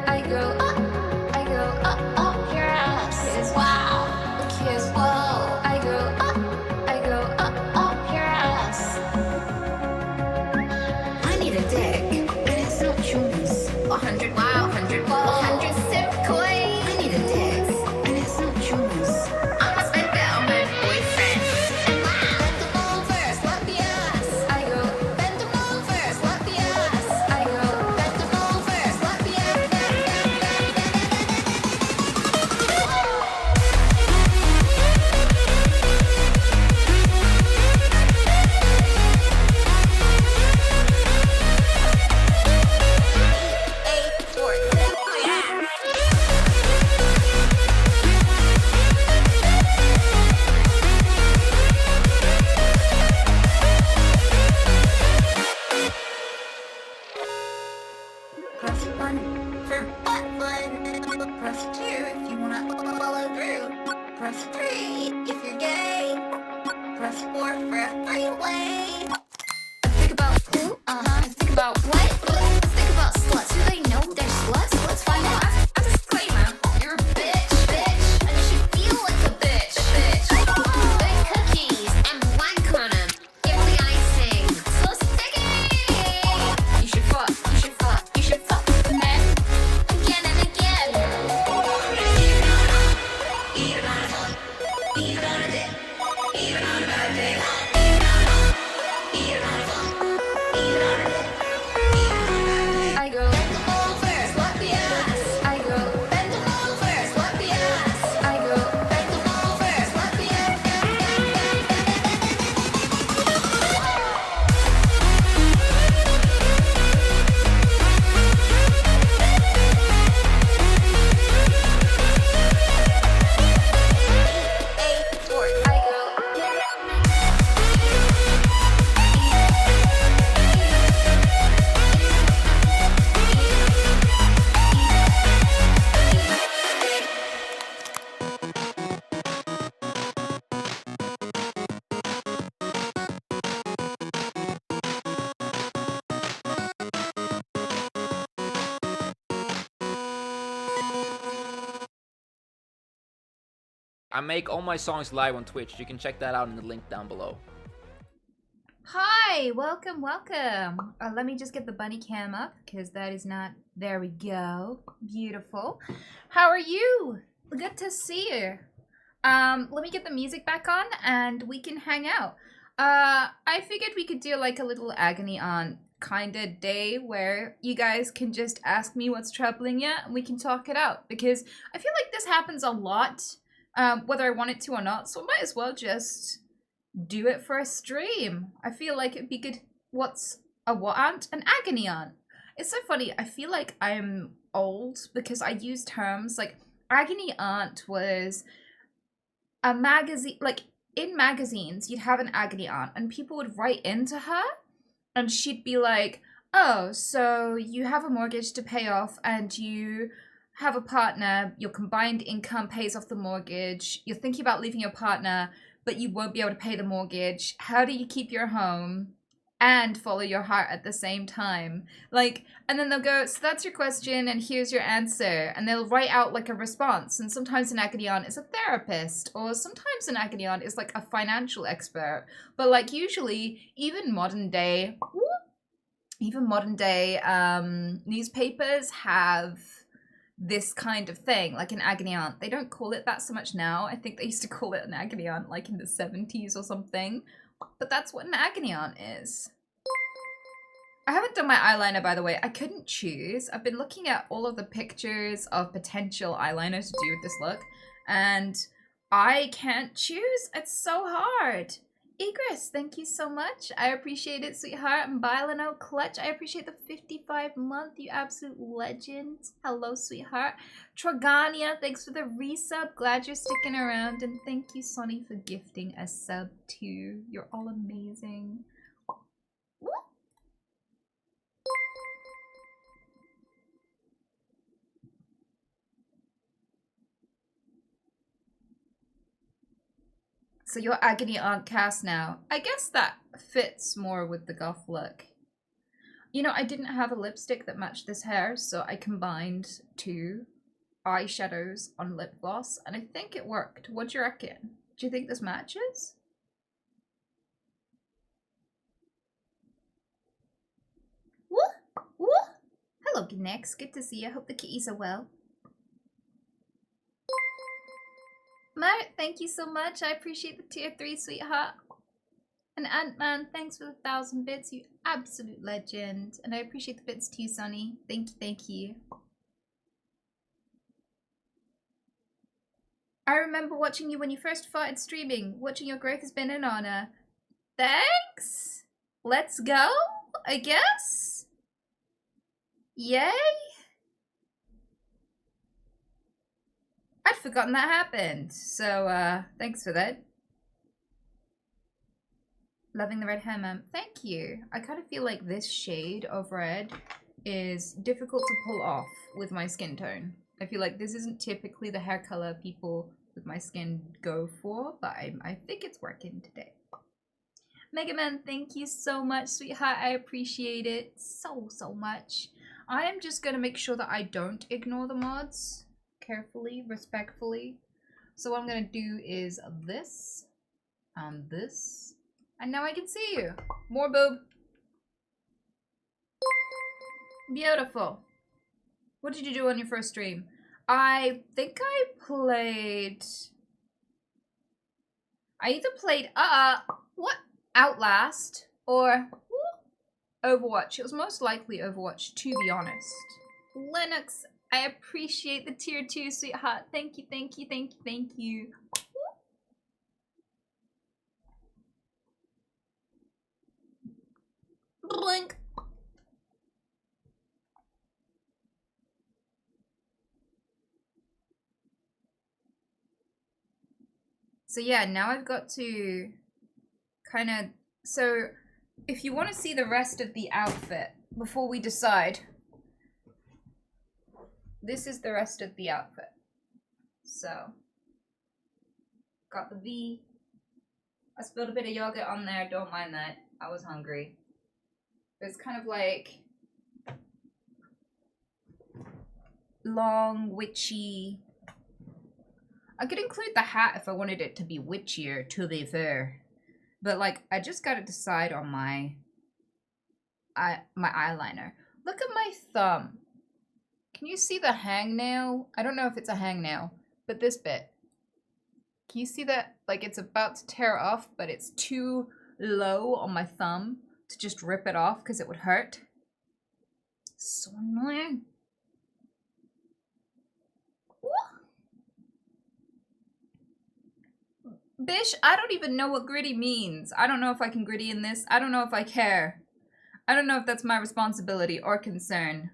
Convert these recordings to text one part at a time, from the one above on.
I go up, I go up your ass. Kiss, wow, kiss, whoa. I go up your ass. I need a dick, and it's not yours. 100 wow, 100 whoa, 100 sip koi. I need a dick, and it's not yours. I'ma spend it on my boyfriend. And wow, bend them over, slap the ass. I go bend them over, slap the ass. I go bend them over, slap the ass. Press 1 for butt fun. Press 2 if you wanna follow through. Press 3 if you're gay. Press 4 for a three-way. I think about who? I think about what? Let's think about sluts. Do they know they're sluts? Let's find out. A disclaimer. You're a bitch, and you should feel like a bitch. Bake cookies and blank on 'em. Give the icing. So sticky. You should fuck men again and again. Even on a dick. Even on a bad day. I go bend them over, slap the ass. I go bend them over, slap the ass. I go bend them over, slap the ass. I go. I make all my songs live on Twitch. You can check that out in the link down below. Hi, welcome. Let me just get the bunny cam up because that is not. There we go. Beautiful. How are you? Good to see you. Let me get the music back on and we can hang out. I figured we could do like a little agony aunt kind of day where you guys can just ask me what's troubling you and we can talk it out because I feel like this happens a lot, whether I want it to or not. So I might as well just do it for a stream. I feel like it'd be good. What's a what aunt? An agony aunt. It's so funny. I feel like I'm old because I use terms like agony aunt was a magazine. Like in magazines, you'd have an agony aunt and people would write into her and she'd be like, oh, so you have a mortgage to pay off and you have a partner, your combined income pays off the mortgage, you're thinking about leaving your partner, but you won't be able to pay the mortgage. How do you keep your home and follow your heart at the same time? Like, and then they'll go, so that's your question and here's your answer. And they'll write out like a response. And sometimes an agony aunt is a therapist, or sometimes an agony aunt is like a financial expert. But like usually, even modern day newspapers have this kind of thing, like an agony aunt. They don't call it that so much now. I think they used to call it an agony aunt like in the 70s or something. But that's what an agony aunt is. I haven't done my eyeliner, by the way. I couldn't choose. I've been looking at all of the pictures of potential eyeliner to do with this look, and I can't choose. It's so hard. Egress, thank you so much. I appreciate it, sweetheart. And Bylano Clutch, I appreciate the 55-month, you absolute legend. Hello, sweetheart. Trogania, thanks for the resub. Glad you're sticking around. And thank you, Sonny, for gifting a sub too. You're all amazing. Woo. So you're agony aunt cast now. I guess that fits more with the goth look. You know, I didn't have a lipstick that matched this hair, so I combined 2 eyeshadows on lip gloss, and I think it worked. What do you reckon? Do you think this matches? Woo! Woo! Hello, Gnex. Good to see you. Hope the kitties are well. Mart, thank you so much. I appreciate the tier 3, sweetheart. And Ant-Man, thanks for the 1,000 bits. You absolute legend. And I appreciate the bits too, Sonny. Thank you, thank you. I remember watching you when you first started streaming. Watching your growth has been an honor. Thanks! Let's go, I guess? Yay! I'd forgotten that happened. So, thanks for that. Loving the red hair, ma'am. Thank you. I kind of feel like this shade of red is difficult to pull off with my skin tone. I feel like this isn't typically the hair color people with my skin go for, but I think it's working today. Mega Man, thank you so much, sweetheart. I appreciate it so much. I am just going to make sure that I don't ignore the mods carefully, respectfully. So what I'm going to do is this and this. And now I can see you. More boob. Beautiful. What did you do on your first stream? I think I played... I either played, what? Outlast or Overwatch. It was most likely Overwatch, to be honest. Lennox, I appreciate the tier 2, sweetheart. Thank you, thank you, thank you, thank you. Blink. So yeah, now I've got to kind of... So if you want to see the rest of the outfit before we decide, this is the rest of the outfit. So, got the V. I spilled a bit of yogurt on there, don't mind that. I was hungry. It's kind of like long, witchy. I could include the hat if I wanted it to be witchier, to be fair. But like, I just gotta decide on my eyeliner. Look at my thumb. Can you see the hangnail? I don't know if it's a hangnail, but this bit. Can you see that? Like, it's about to tear off, but it's too low on my thumb to just rip it off because it would hurt. So annoying. Bish, I don't even know what gritty means. I don't know if I can gritty in this. I don't know if I care. I don't know if that's my responsibility or concern.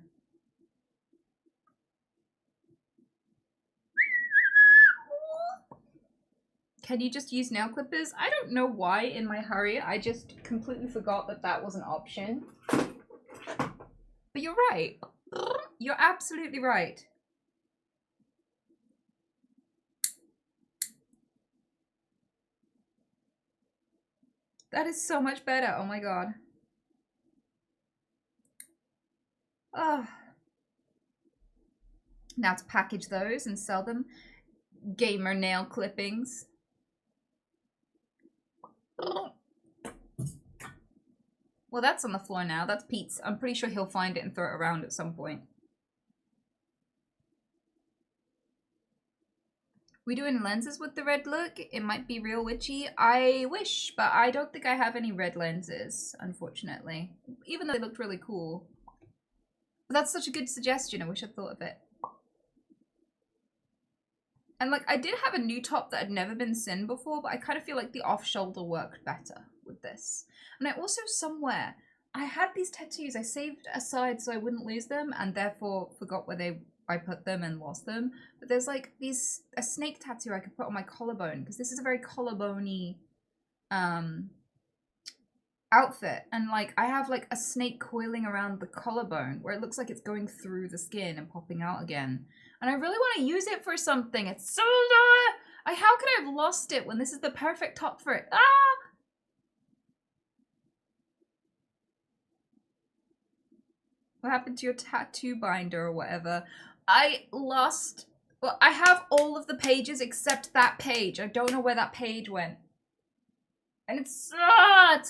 Can you just use nail clippers? I don't know why in my hurry. I just completely forgot that that was an option. But you're right. You're absolutely right. That is so much better. Oh my god. Oh. Now to package those and sell them. Gamer nail clippings. Well, that's on the floor now. That's Pete's. I'm pretty sure he'll find it and throw it around at some point. We doing lenses with the red look? It might be real witchy. I wish, but I don't think I have any red lenses, unfortunately. Even though they looked really cool. But that's such a good suggestion. I wish I'd thought of it. And like, I did have a new top that had never been seen before, but I kind of feel like the off-shoulder worked better with this. And I also somewhere, I had these tattoos I saved aside so I wouldn't lose them, and therefore forgot where I put them and lost them. But there's like a snake tattoo I could put on my collarbone, because this is a very collarbone-y outfit. And like, I have like a snake coiling around the collarbone where it looks like it's going through the skin and popping out again. And I really want to use it for something. It's so... how could I have lost it when this is the perfect top for it? Ah! What happened to your tattoo binder or whatever? I lost... Well, I have all of the pages except that page. I don't know where that page went. And it's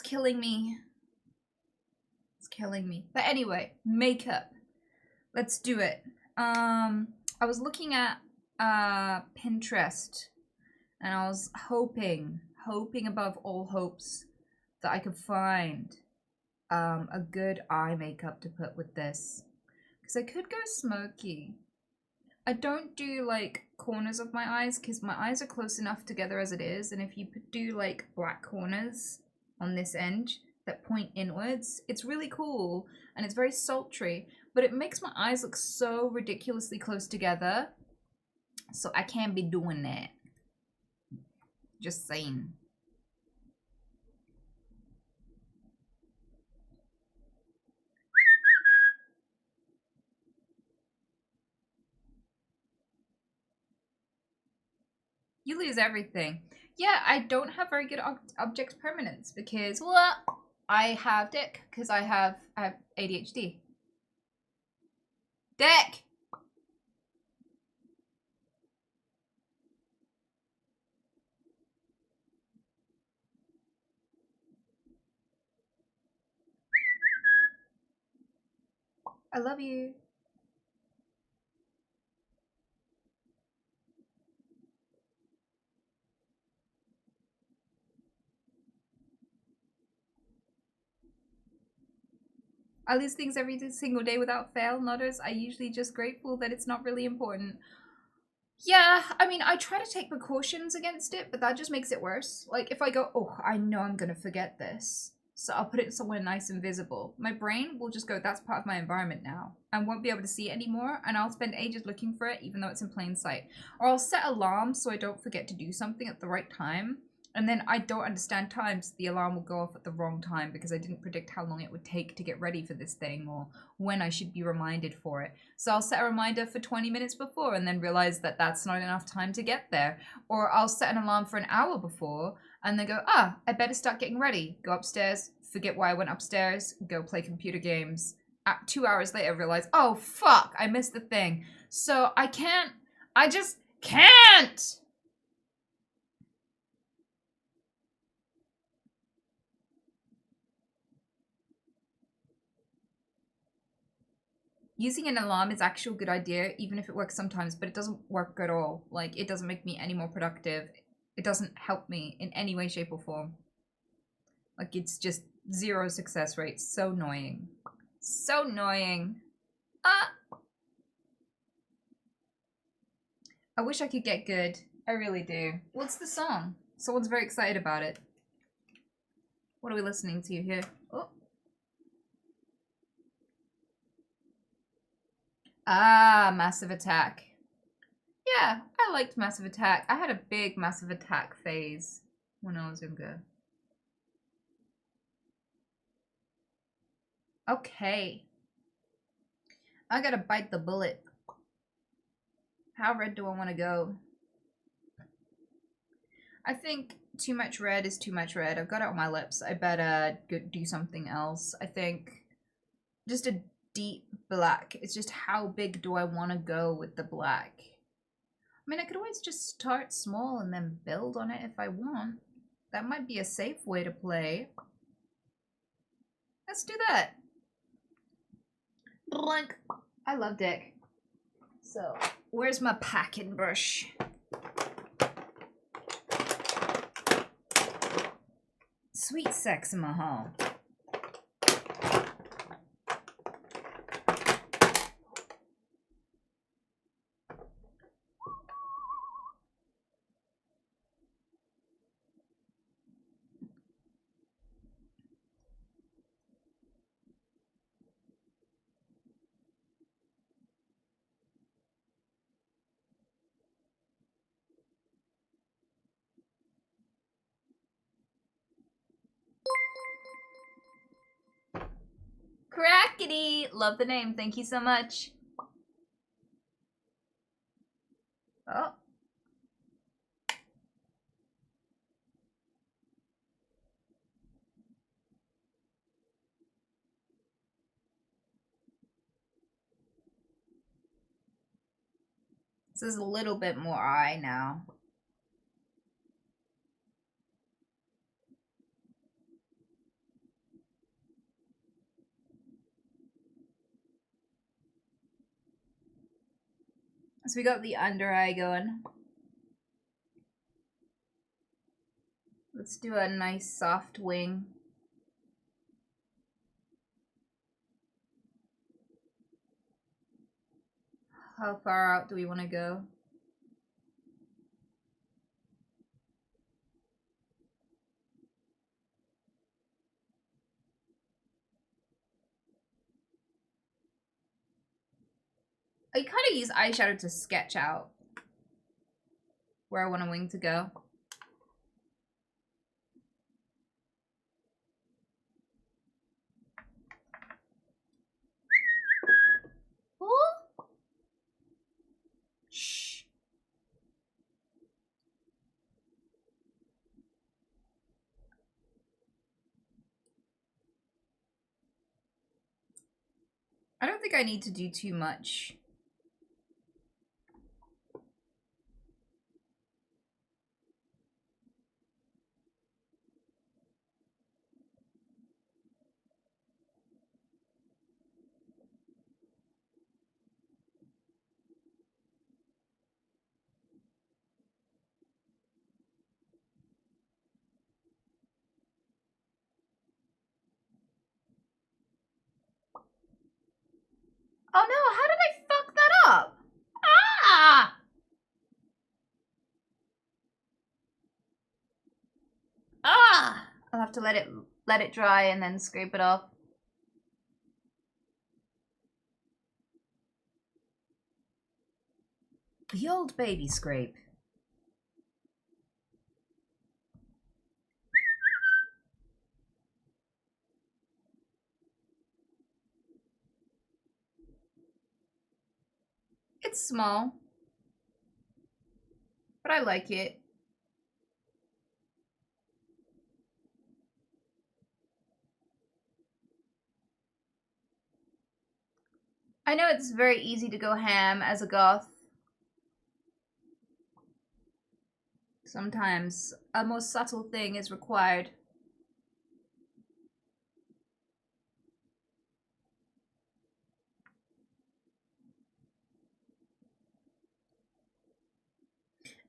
killing me. It's killing me. But anyway, makeup. Let's do it. I was looking at Pinterest, and I was hoping above all hopes that I could find a good eye makeup to put with this. Because I could go smoky. I don't do like corners of my eyes because my eyes are close enough together as it is, and if you do like black corners on this end that point inwards, it's really cool and it's very sultry, but it makes my eyes look so ridiculously close together, so I can't be doing that. Just saying. You lose everything. Yeah, I don't have very good object permanence because, well, I have Dick because I have ADHD. Dick! I love you. I lose things every single day without fail. Notice I usually just grateful that it's not really important. Yeah, I mean, I try to take precautions against it, but that just makes it worse. Like, if I go, oh, I know I'm gonna forget this, so I'll put it somewhere nice and visible. My brain will just go, that's part of my environment now. I won't be able to see it anymore, and I'll spend ages looking for it, even though it's in plain sight. Or I'll set alarms so I don't forget to do something at the right time. And then I don't understand times. The alarm will go off at the wrong time because I didn't predict how long it would take to get ready for this thing or when I should be reminded for it. So I'll set a reminder for 20 minutes before and then realize that that's not enough time to get there. Or I'll set an alarm for an hour before and then go, I better start getting ready. Go upstairs, forget why I went upstairs, go play computer games. 2 hours later, realize, oh, fuck, I missed the thing. So I just can't. Using an alarm is actually a good idea, even if it works sometimes, but it doesn't work at all. Like, it doesn't make me any more productive. It doesn't help me in any way, shape, or form. Like, it's just 0 success rate. So annoying. So annoying. I wish I could get good. I really do. What's the song? Someone's very excited about it. What are we listening to here? Oh. Massive Attack. Yeah, I liked Massive Attack. I had a big Massive Attack phase when I was younger. Okay. I gotta bite the bullet. How red do I want to go? I think too much red is too much red. I've got it on my lips. I better do something else. I think just a deep black. It's just how big do I want to go with the black? I mean, I could always just start small and then build on it if I want. That might be a safe way to play. Let's do that. Blank. I love Dick. So, where's my packing brush? Sweet sex in my home. Crackety! Love the name. Thank you so much. Oh. This is a little bit more eye now. So we got the under eye going. Let's do a nice soft wing. How far out do we want to go? I kind of use eyeshadow to sketch out where I want a wing to go. Ooh. Shh. I don't think I need to do too much. Oh no, how did I fuck that up? Ah! Ah! I'll have to let it dry and then scrape it off. The old baby scrape. It's small, but I like it. I know it's very easy to go ham as a goth. Sometimes a more subtle thing is required.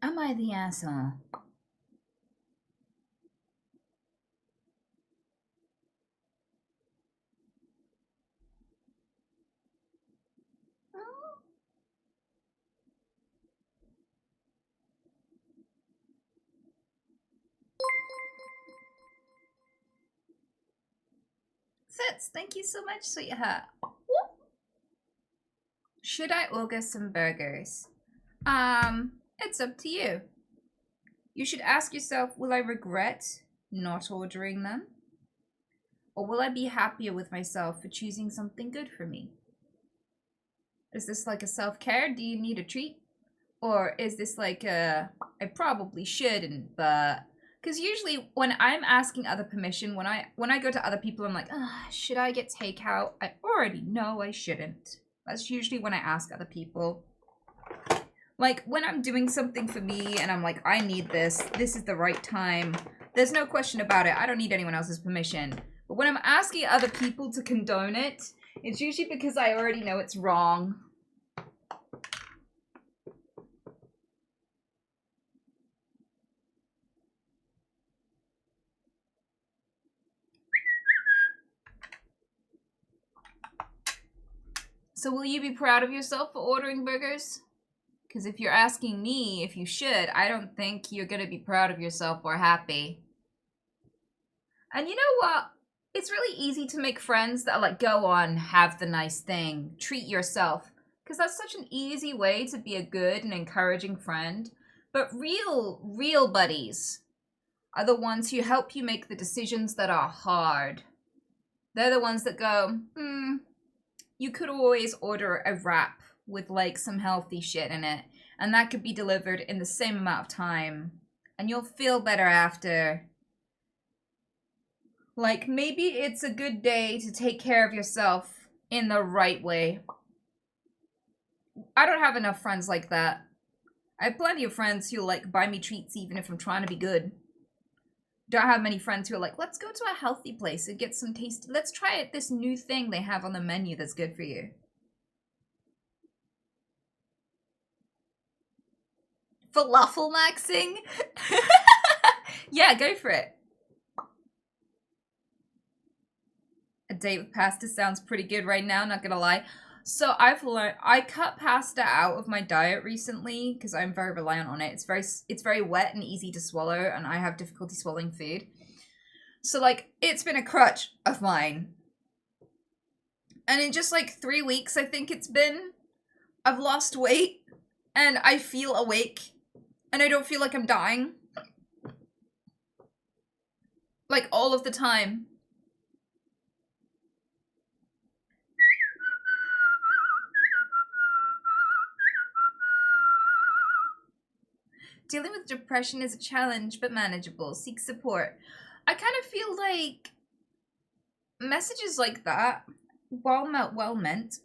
Am I the asshole? Fitz, thank you so much, sweetheart. Should I order some burgers? It's up to you. You should ask yourself, will I regret not ordering them? Or will I be happier with myself for choosing something good for me? Is this like a self-care? Do you need a treat? Or is this like a, I probably shouldn't, but... Because usually when I'm asking other permission, when I go to other people, I'm like, should I get takeout? I already know I shouldn't. That's usually when I ask other people. Like, when I'm doing something for me and I'm like, I need this is the right time, there's no question about it. I don't need anyone else's permission. But when I'm asking other people to condone it, it's usually because I already know it's wrong. So will you be proud of yourself for ordering burgers? Because if you're asking me if you should, I don't think you're going to be proud of yourself or happy. And you know what? It's really easy to make friends that are like, go on, have the nice thing, treat yourself. Because that's such an easy way to be a good and encouraging friend. But real buddies are the ones who help you make the decisions that are hard. They're the ones that go, you could always order a wrap with like some healthy shit in it, and that could be delivered in the same amount of time, and you'll feel better after. Like, maybe it's a good day to take care of yourself in the right way. I don't have enough friends like that. I have plenty of friends who like buy me treats even if I'm trying to be good. Don't have many friends who are like, let's go to a healthy place and get some tasty. Let's try it. This new thing they have on the menu that's good for you. Falafel maxing? Yeah, go for it. A date with pasta sounds pretty good right now, not gonna lie. So I've learned, I cut pasta out of my diet recently because I'm very reliant on it. It's very wet and easy to swallow, and I have difficulty swallowing food. So like, it's been a crutch of mine. And in just like 3 weeks, I think it's been, I've lost weight and I feel awake and I don't feel like I'm dying. Like all of the time. Dealing with depression is a challenge, but manageable. Seek support. I kind of feel like messages like that, well meant,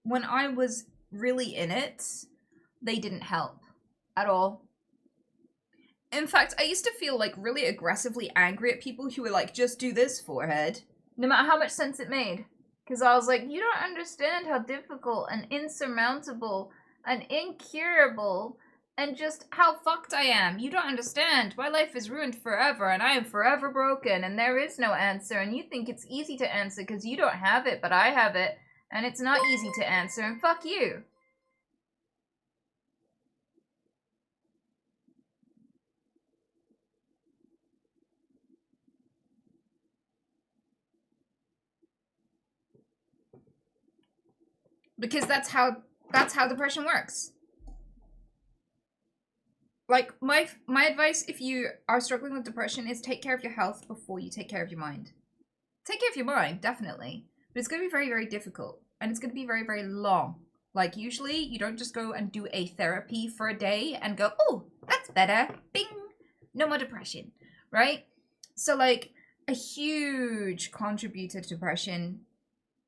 when I was really in it, they didn't help at all. In fact, I used to feel like really aggressively angry at people who were like, just do this, forehead. No matter how much sense it made. Because I was like, you don't understand how difficult and insurmountable and incurable and just how fucked I am. You don't understand. My life is ruined forever and I am forever broken and there is no answer. And you think it's easy to answer because you don't have it, but I have it. And it's not easy to answer and fuck you. Because that's how depression works. Like, my advice if you are struggling with depression is take care of your health before you take care of your mind. Take care of your mind, definitely. But it's going to be very, very difficult. And it's going to be very, very long. Like, usually, you don't just go and do a therapy for a day and go, oh, that's better. Bing! No more depression. Right? So, like, a huge contributor to depression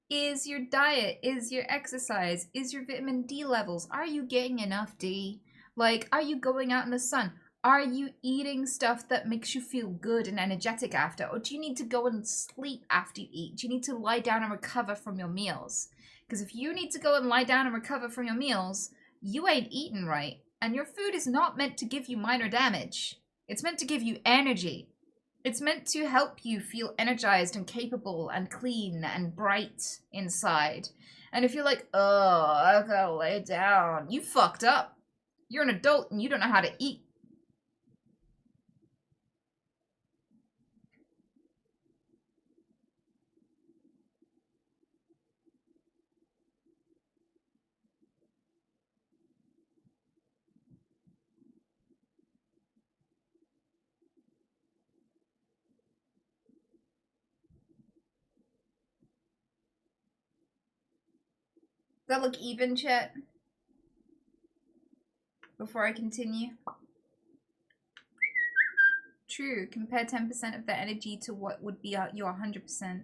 is your diet, is your exercise, is your vitamin D levels. Are you getting enough D? Like, are you going out in the sun? Are you eating stuff that makes you feel good and energetic after? Or do you need to go and sleep after you eat? Do you need to lie down and recover from your meals? Because if you need to go and lie down and recover from your meals, you ain't eating right. And your food is not meant to give you minor damage. It's meant to give you energy. It's meant to help you feel energized and capable and clean and bright inside. And if you're like, oh, I gotta lay down, you fucked up. You're an adult and you don't know how to eat. Does that look even, chat? Before I continue. True. Compare 10% of their energy to what would be your 100%.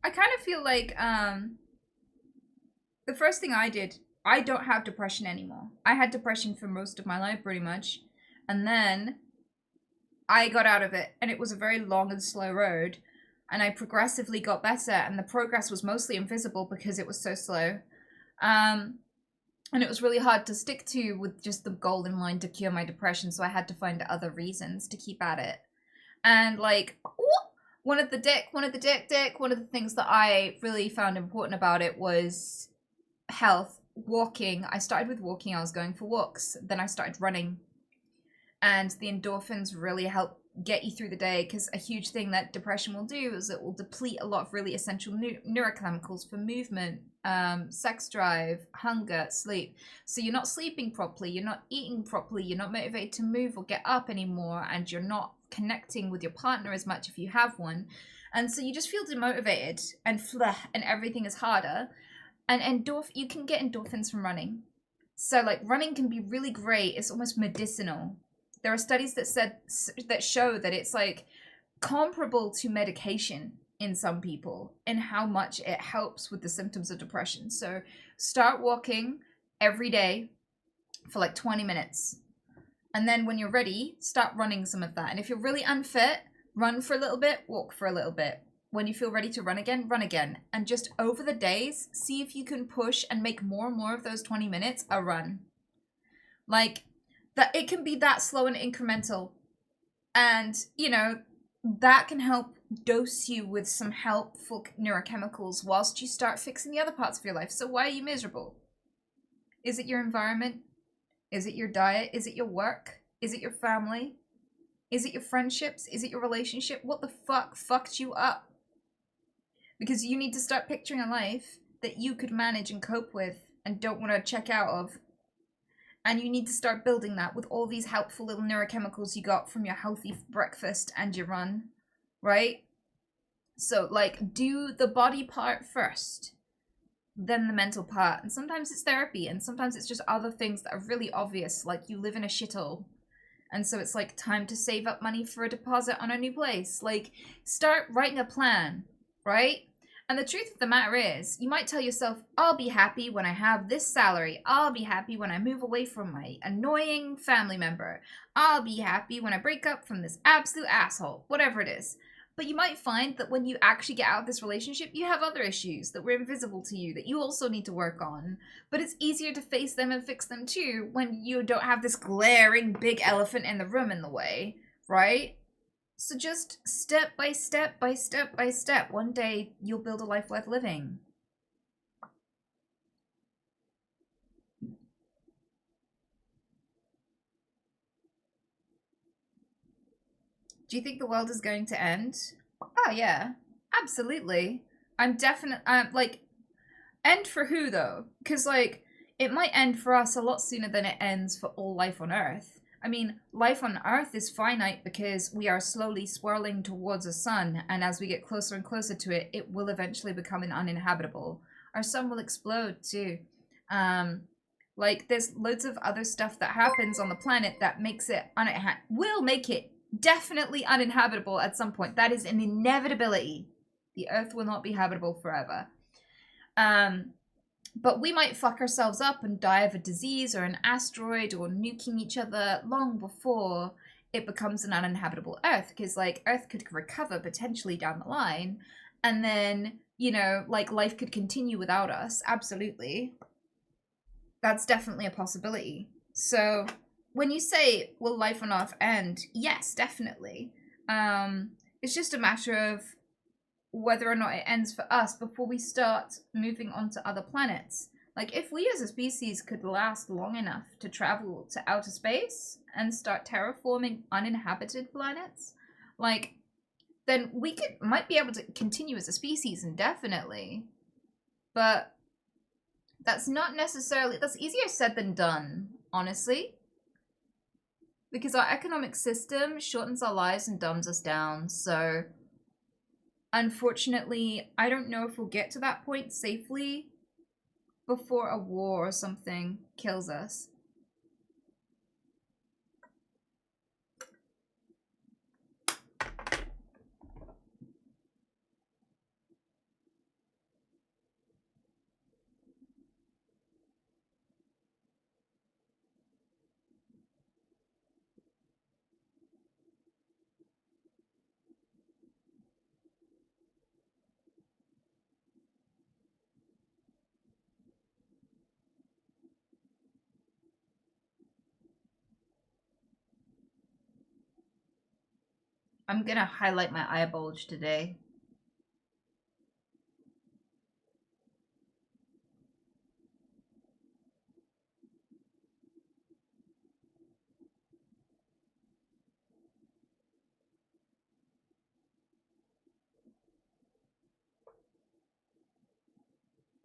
I kind of feel like the first thing I did, I don't have depression anymore. I had depression for most of my life, pretty much. And then I got out of it, and it was a very long and slow road. And I progressively got better, and the progress was mostly invisible because it was so slow. And it was really hard to stick to with just the goal in mind to cure my depression, so I had to find other reasons to keep at it. And like, one of the things that I really found important about it was health. Walking. I started with walking. I was going for walks. Then I started running. And the endorphins really help get you through the day, because a huge thing that depression will do is it will deplete a lot of really essential neurochemicals for movement, sex drive, hunger, sleep. So you're not sleeping properly, you're not eating properly, you're not motivated to move or get up anymore, and you're not connecting with your partner as much if you have one. And so you just feel demotivated and everything is harder. And you can get endorphins from running. So like running can be really great. It's almost medicinal. There are studies that show that it's like comparable to medication. in some people and how much it helps with the symptoms of depression. So start walking every day for like 20 minutes. And then when you're ready, start running some of that. And if you're really unfit, run for a little bit, walk for a little bit. When you feel ready to run again, run again. And just over the days, see if you can push and make more and more of those 20 minutes a run. Like, that it can be that slow and incremental. And, you know, that can help dose you with some helpful neurochemicals whilst you start fixing the other parts of your life. So why are you miserable? Is it your environment? Is it your diet? Is it your work? Is it your family? Is it your friendships? Is it your relationship? What the fuck fucked you up? Because you need to start picturing a life that you could manage and cope with and don't want to check out of. And you need to start building that with all these helpful little neurochemicals you got from your healthy breakfast and your run, right? So, like, do the body part first, then the mental part. And sometimes it's therapy, and sometimes it's just other things that are really obvious, like you live in a shithole. And so it's like time to save up money for a deposit on a new place. Like, start writing a plan, right? And the truth of the matter is, you might tell yourself, I'll be happy when I have this salary. I'll be happy when I move away from my annoying family member. I'll be happy when I break up from this absolute asshole, whatever it is. But you might find that when you actually get out of this relationship, you have other issues that were invisible to you that you also need to work on. But it's easier to face them and fix them too when you don't have this glaring big elephant in the room in the way, right? So just step by step by step by step, one day you'll build a life worth living. Do you think the world is going to end? Oh yeah, absolutely. I'm definitely like, end for who though? Because like it might end for us a lot sooner than it ends for all life on Earth. I mean, life on Earth is finite because we are slowly swirling towards a sun, and as we get closer and closer to it, it will eventually become uninhabitable. Our sun will explode too. Like there's loads of other stuff that happens on the planet that makes it will make it definitely uninhabitable at some point. That is an inevitability. The Earth will not be habitable forever. But we might fuck ourselves up and die of a disease or an asteroid or nuking each other long before it becomes an uninhabitable Earth. Because, like, Earth could recover potentially down the line. And then, you know, like, life could continue without us. Absolutely. That's definitely a possibility. So, when you say, will life on Earth end? Yes, definitely. It's just a matter of whether or not it ends for us before we start moving on to other planets. Like, if we as a species could last long enough to travel to outer space and start terraforming uninhabited planets, like, then we might be able to continue as a species indefinitely. But that's not necessarily, that's easier said than done, honestly. Because our economic system shortens our lives and dumbs us down, so unfortunately, I don't know if we'll get to that point safely before a war or something kills us. I'm gonna highlight my eye bulge today.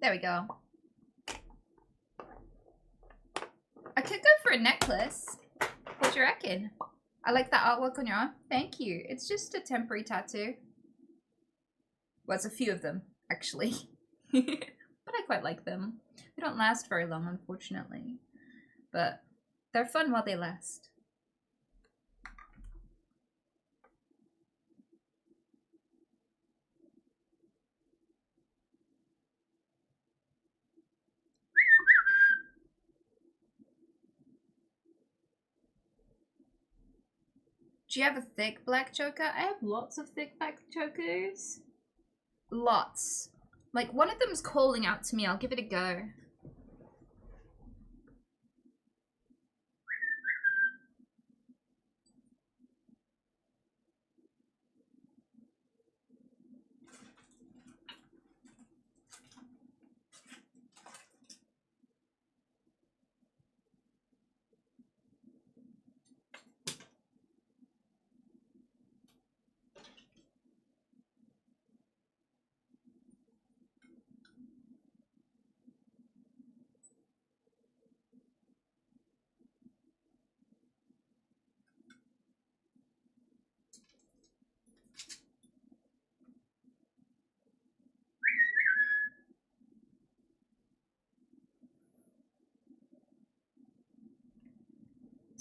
There we go. I could go for a necklace. What do you reckon? I like that artwork on your arm. Thank you. It's just a temporary tattoo. Well, it's a few of them, actually. But I quite like them. They don't last very long, unfortunately. But they're fun while they last. Do you have a thick black choker? I have lots of thick black chokers. Lots. Like, one of them's calling out to me. I'll give it a go.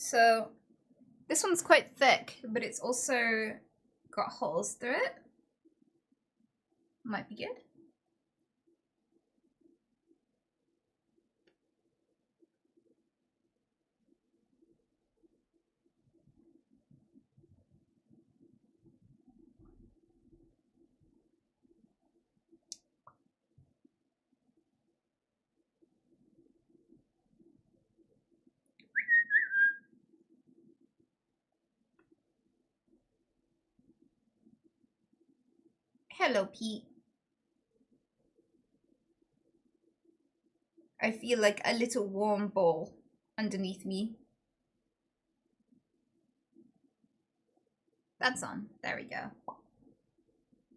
So, this one's quite thick, but it's also got holes through it. Might be good. Hello, Pete. I feel like a little warm ball underneath me. That's on. There we go.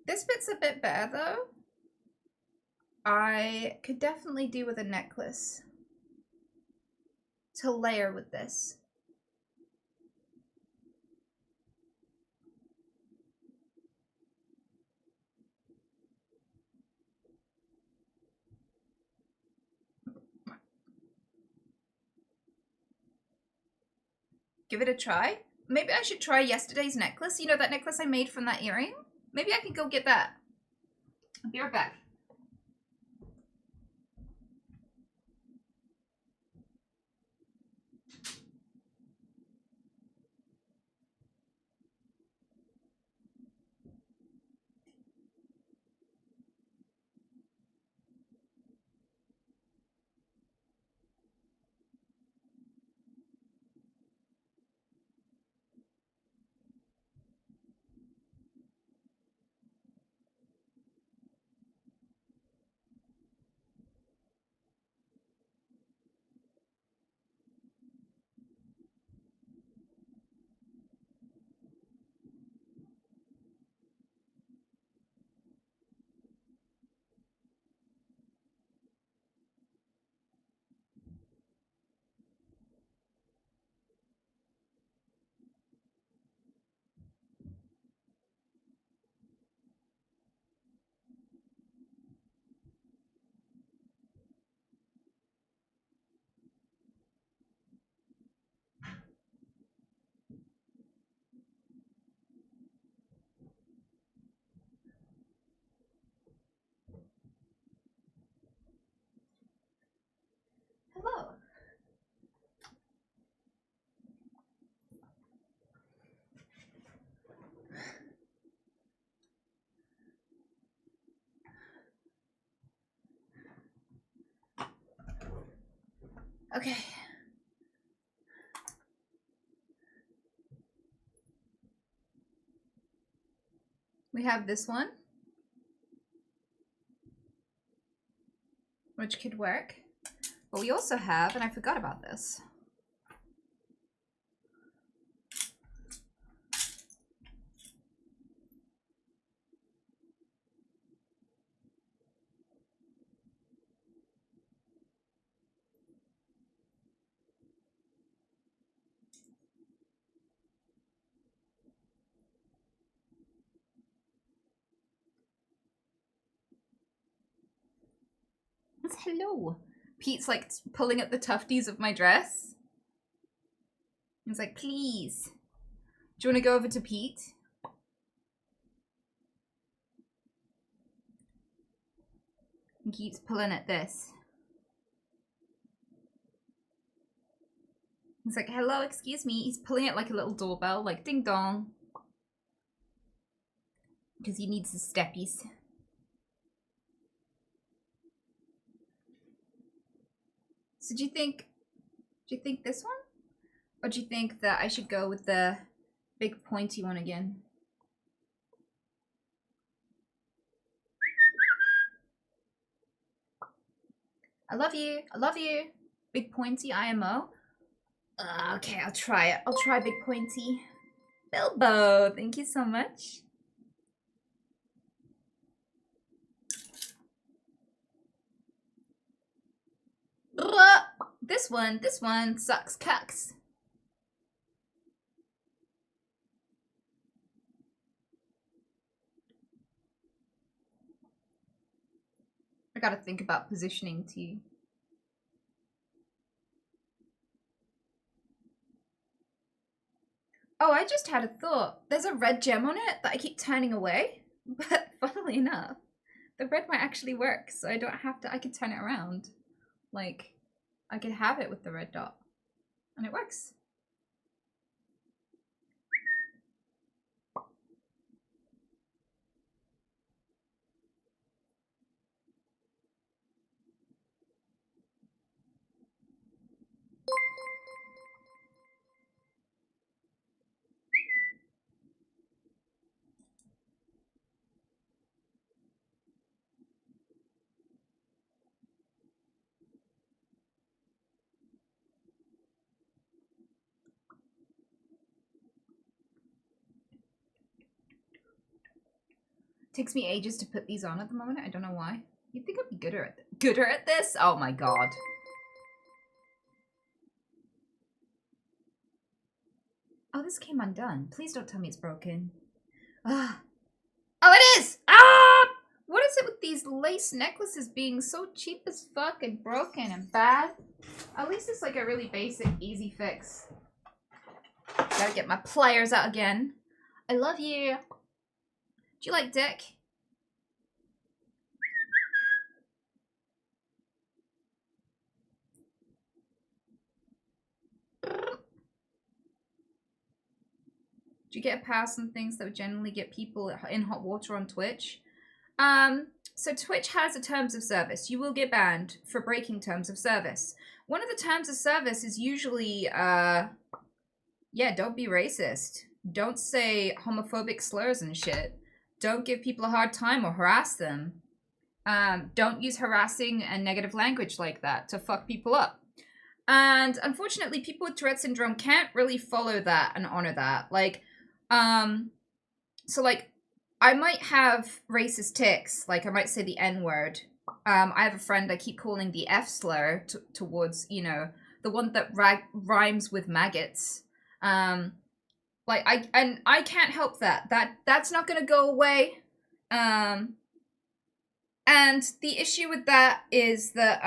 This bit's a bit better, though. I could definitely do with a necklace to layer with this. Give it a try. Maybe I should try yesterday's necklace. You know, that necklace I made from that earring? Maybe I could go get that. I'll be right back. Hello. Okay. We have this one, which could work. But we also have, and I forgot about this. It's hello. Pete's like pulling at the tufties of my dress. He's like, please. Do you want to go over to Pete? He keeps pulling at this. He's like, hello, excuse me. He's pulling it like a little doorbell, like ding dong. Because he needs his steppies. So do you think this one? Or do you think that I should go with the big pointy one again? I love you. I love you. Big pointy IMO. Okay, I'll try it. I'll try big pointy. Bilbo, thank you so much. This one sucks cucks. I gotta think about positioning too. Oh, I just had a thought. There's a red gem on it that I keep turning away. But funnily enough, the red might actually work, so I don't have to, I could turn it around. Like, I could have it with the red dot. And it works. Takes me ages to put these on at the moment. I don't know why. You'd think I'd be gooder at this? Oh my god. Oh, this came undone. Please don't tell me it's broken. Ah. Oh, it is! Ah! What is it with these lace necklaces being so cheap as fuck and broken and bad? At least it's like a really basic, easy fix. Gotta get my pliers out again. I love you. Do you like dick? Do you get a pass on things that would generally get people in hot water on Twitch? So Twitch has a terms of service. You will get banned for breaking terms of service. One of the terms of service is usually, yeah, don't be racist. Don't say homophobic slurs and shit. Don't give people a hard time or harass them. Don't use harassing and negative language like that to fuck people up. And unfortunately, people with Tourette syndrome can't really follow that and honor that. Like, so like, I might have racist tics. Like, I might say the N-word. I have a friend I keep calling the F slur towards, you know, the one that rhymes with maggots. Like, I can't help that. That's not gonna go away. And the issue with that is that,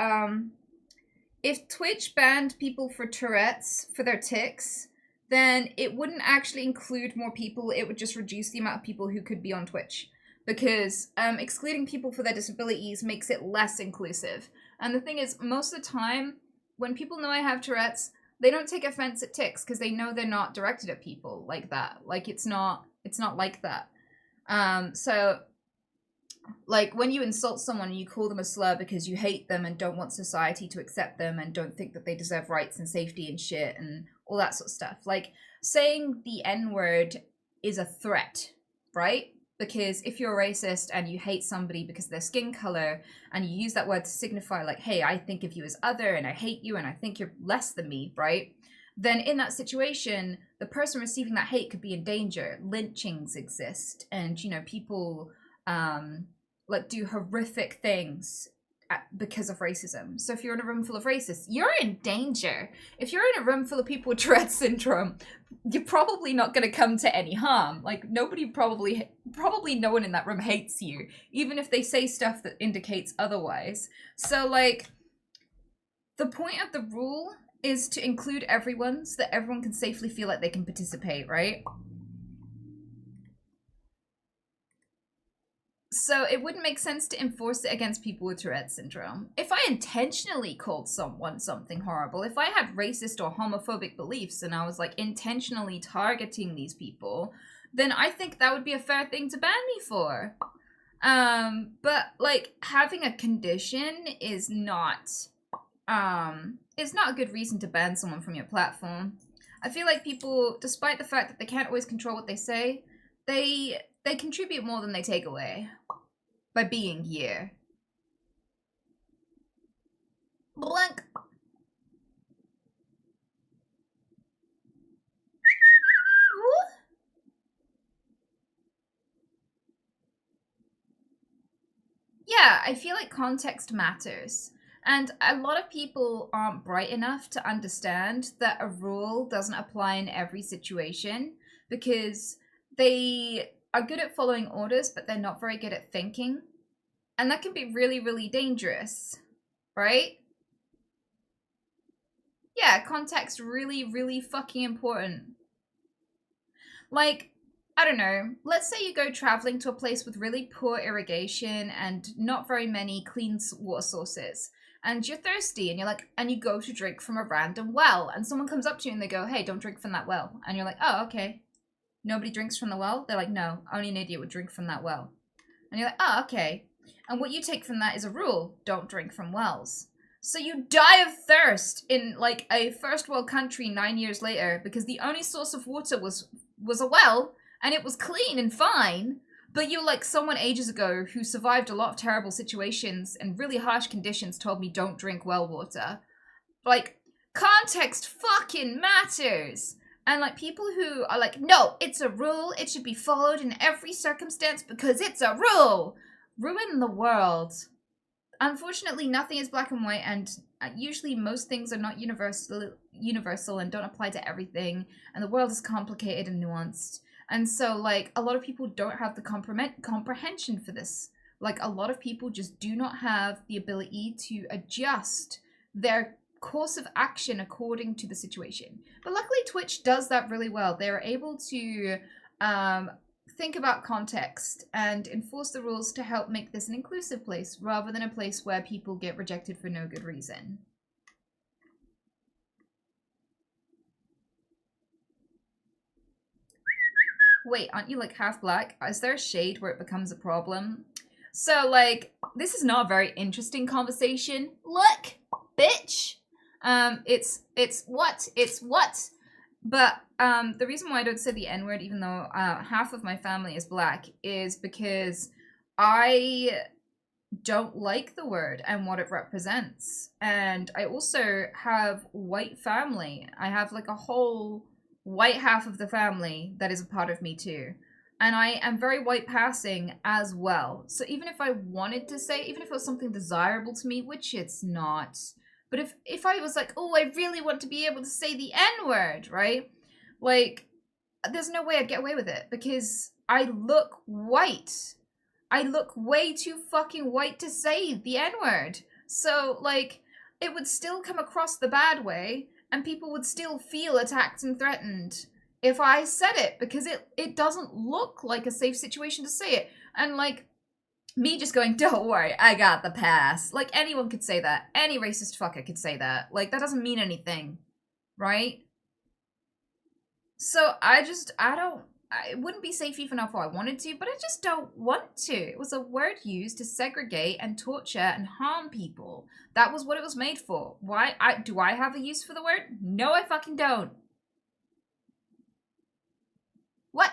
if Twitch banned people for Tourette's, for their tics, then it wouldn't actually include more people. It would just reduce the amount of people who could be on Twitch. Because excluding people for their disabilities makes it less inclusive. And the thing is, most of the time, when people know I have Tourette's, they don't take offense at tics because they know they're not directed at people like that. Like, it's not like that. So, like, when you insult someone and you call them a slur because you hate them and don't want society to accept them and don't think that they deserve rights and safety and shit and all that sort of stuff. Like, saying the N-word is a threat, right? Because if you're a racist and you hate somebody because of their skin color and you use that word to signify, like, hey, I think of you as other and I hate you and I think you're less than me, right? Then in that situation, the person receiving that hate could be in danger. Lynchings exist and, you know, people like do horrific things because of racism. So if you're in a room full of racists, you're in danger. If you're in a room full of people with Tourette syndrome, you're probably not going to come to any harm. Like, probably no one in that room hates you, even if they say stuff that indicates otherwise. So, like, the point of the rule is to include everyone so that everyone can safely feel like they can participate, right? So it wouldn't make sense to enforce it against people with Tourette syndrome. If I intentionally called someone something horrible, if I had racist or homophobic beliefs and I was like intentionally targeting these people, then I think that would be a fair thing to ban me for. But like having a condition is not a good reason to ban someone from your platform. I feel like people, despite the fact that they can't always control what they say, they contribute more than they take away by being here. Blank. Yeah, I feel like context matters. And a lot of people aren't bright enough to understand that a rule doesn't apply in every situation because they are good at following orders, but they're not very good at thinking. And that can be really, really dangerous, right? Yeah, context really, really fucking important. Like, I don't know, let's say you go traveling to a place with really poor irrigation and not very many clean water sources. And you're thirsty and you're like, and you go to drink from a random well. And someone comes up to you and they go, hey, don't drink from that well. And you're like, oh, okay. Nobody drinks from the well? They're like, no, only an idiot would drink from that well. And you're like, oh, okay. And what you take from that is a rule, don't drink from wells. So you die of thirst in like a first world country 9 years later because the only source of water was a well and it was clean and fine. But you, like someone ages ago who survived a lot of terrible situations and really harsh conditions, told me don't drink well water. Like, context fucking matters. And like people who are like, no, it's a rule, it should be followed in every circumstance because it's a rule, ruin the world. Unfortunately, nothing is black and white, and usually most things are not universal and don't apply to everything, and the world is complicated and nuanced. And so, like, a lot of people don't have the comprehension for this. Like, a lot of people just do not have the ability to adjust their course of action according to the situation. But luckily, Twitch does that really well. They're able to think about context and enforce the rules to help make this an inclusive place rather than a place where people get rejected for no good reason. Wait, aren't you like half black? Is there a shade where it becomes a problem? So like, this is not a very interesting conversation. Look, bitch. It's what? But the reason why I don't say the N-word, even though half of my family is black, is because I don't like the word and what it represents. And I also have white family. I have like a whole white half of the family that is a part of me too. And I am very white passing as well. So even if I wanted to say, even if it was something desirable to me, which it's not, but if I was like, oh, I really want to be able to say the N-word, right? Like, there's no way I'd get away with it because I look white. I look way too fucking white to say the N-word. So, like, it would still come across the bad way and people would still feel attacked and threatened if I said it because it doesn't look like a safe situation to say it. And, like, me just going, don't worry, I got the pass. Like, anyone could say that. Any racist fucker could say that. Like, that doesn't mean anything. Right? So, it wouldn't be safe even if I wanted to, but I just don't want to. It was a word used to segregate and torture and harm people. That was what it was made for. Do I have a use for the word? No, I fucking don't. What?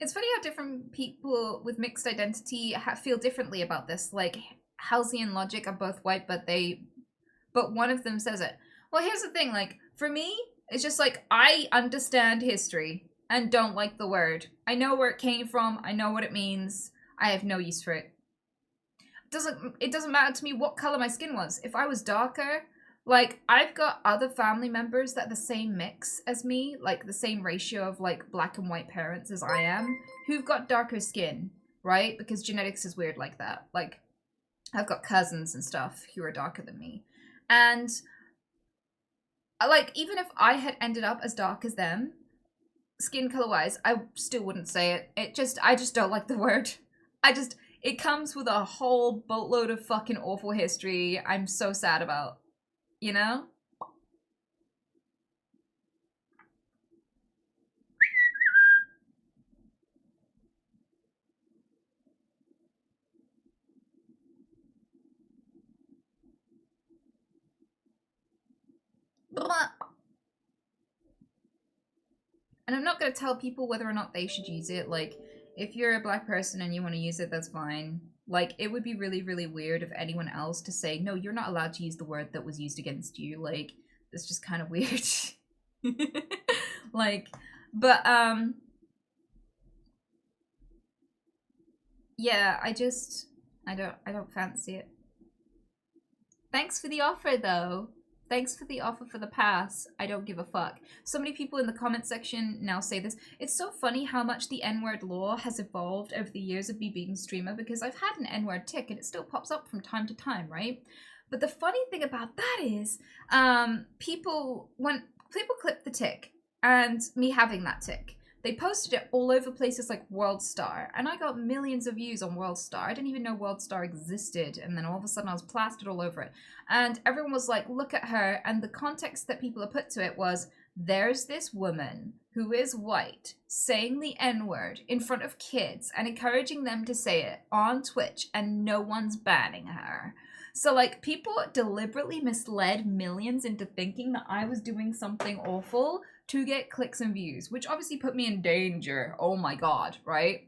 It's funny how different people with mixed identity feel differently about this. Like Halsey and Logic are both white, but one of them says it. Well, here's the thing. Like for me, it's just like I understand history and don't like the word. I know where it came from. I know what it means. I have no use for it. It doesn't matter to me what color my skin was. If I was darker, like I've got other family members that are the same mix as me, like the same ratio of like black and white parents as I am, who've got darker skin. right? Because genetics is weird like that. Like, I've got cousins and stuff who are darker than me. And, like, even if I had ended up as dark as them, skin color wise, I still wouldn't say it. I just don't like the word. It comes with a whole boatload of fucking awful history I'm so sad about, you know? And I'm not going to tell people whether or not they should use it. Like, if you're a black person and you want to use it, that's fine. Like, it would be really, really weird of anyone else to say, no, you're not allowed to use the word that was used against you. Like, it's just kind of weird. Like, but, yeah, I don't fancy it. Thanks for the offer, though. Thanks for the offer for the pass. I don't give a fuck. So many people in the comment section now say this. It's so funny how much the N-word law has evolved over the years of me being a streamer, because I've had an N-word tick and it still pops up from time to time, right? But the funny thing about that is, when people clip the tick and me having that tick, they posted it all over places like WorldStar, and I got millions of views on WorldStar. I didn't even know WorldStar existed, and then all of a sudden I was plastered all over it. And everyone was like, look at her, and the context that people have put to it was, there's this woman who is white saying the N-word in front of kids and encouraging them to say it on Twitch, and no one's banning her. So, like, people deliberately misled millions into thinking that I was doing something awful to get clicks and views, which obviously put me in danger. Oh my god, right?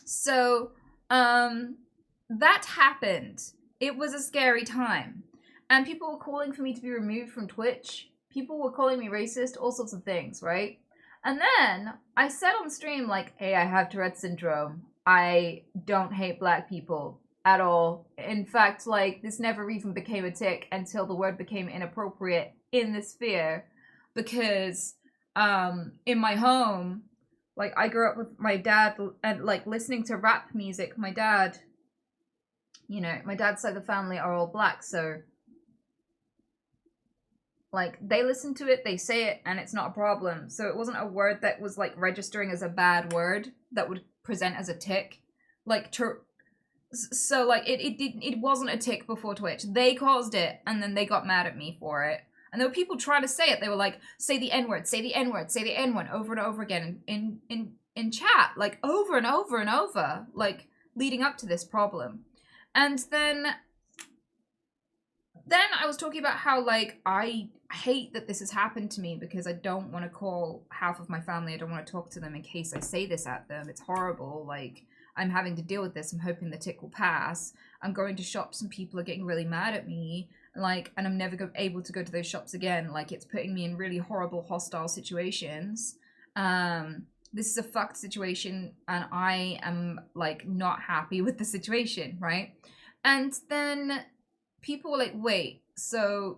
So, that happened. It was a scary time. And people were calling for me to be removed from Twitch. People were calling me racist, all sorts of things, right? And then I said on stream, like, hey, I have Tourette's syndrome. I don't hate black people at all. In fact, like, this never even became a tick until the word became inappropriate in the sphere. Because in my home, like, I grew up with my dad and, like, listening to rap music. My dad, you know, my dad's side of the family are all black, so, like, they listen to it, they say it, and it's not a problem. So it wasn't a word that was, like, registering as a bad word that would present as a tick. Like, so, like, it wasn't a tick before Twitch. They caused it, and then they got mad at me for it. And there were people trying to say it. They were like, say the N-word, say the N-word, say the N-word over and over again in chat, like, over and over and over, like, leading up to this problem. And then I was talking about how, like, I hate that this has happened to me because I don't want to call half of my family. I don't want to talk to them in case I say this at them. It's horrible. Like, I'm having to deal with this. I'm hoping the tick will pass. I'm going to shops and people are getting really mad at me. Like, and I'm never able to go to those shops again. Like, it's putting me in really horrible, hostile situations. This is a fucked situation, and I am, like, not happy with the situation, right? And then people were like, wait, so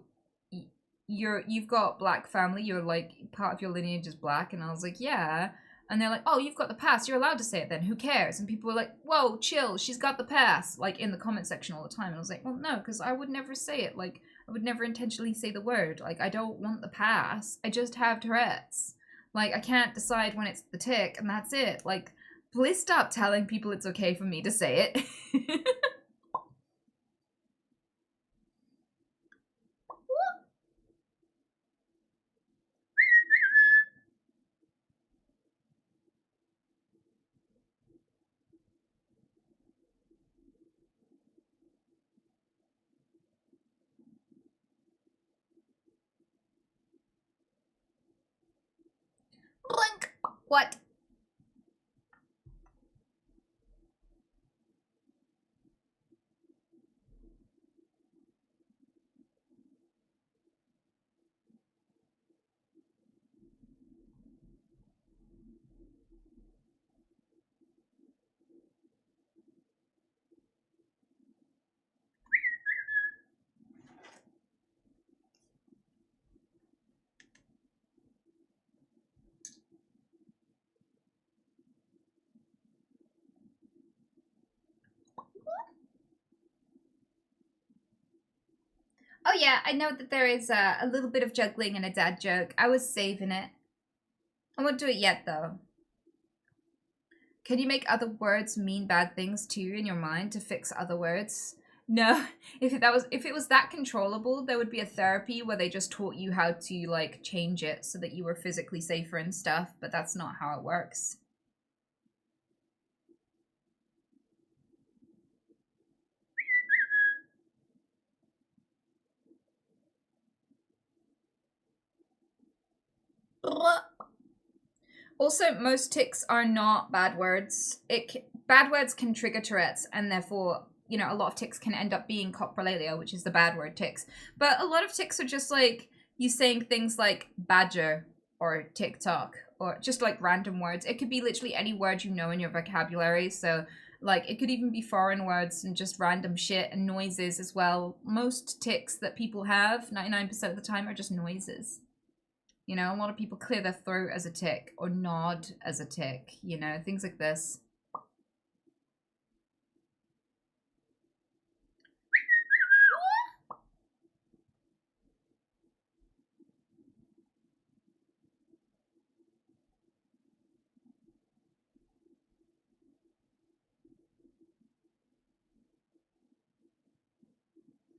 you've got black family, you're, like, part of your lineage is black? And I was like, yeah. And they're like, oh, you've got the pass, you're allowed to say it then, who cares? And people were like, whoa, chill, she's got the pass, like, in the comment section all the time. And I was like, well, no, because I would never say it. Like, I would never intentionally say the word. Like, I don't want the pass, I just have Tourette's. Like, I can't decide when it's the tick, and that's it. Like, please stop telling people it's okay for me to say it. Blink. What? Oh yeah, I know that there is a little bit of juggling and a dad joke. I was saving it. I won't do it yet though. Can you make other words mean bad things too in your mind to fix other words? No. If it was that controllable, there would be a therapy where they just taught you how to like change it so that you were physically safer and stuff, but that's not how it works. Also, most tics are not bad words. Bad words can trigger Tourette's, and therefore, you know, a lot of tics can end up being coprolalia, which is the bad word tics. But a lot of tics are just like you saying things like badger or TikTok or just like random words. It could be literally any word you know in your vocabulary. So, like, it could even be foreign words and just random shit and noises as well. Most tics that people have, 99% of the time, are just noises. You know, a lot of people clear their throat as a tic or nod as a tic, you know, things like this.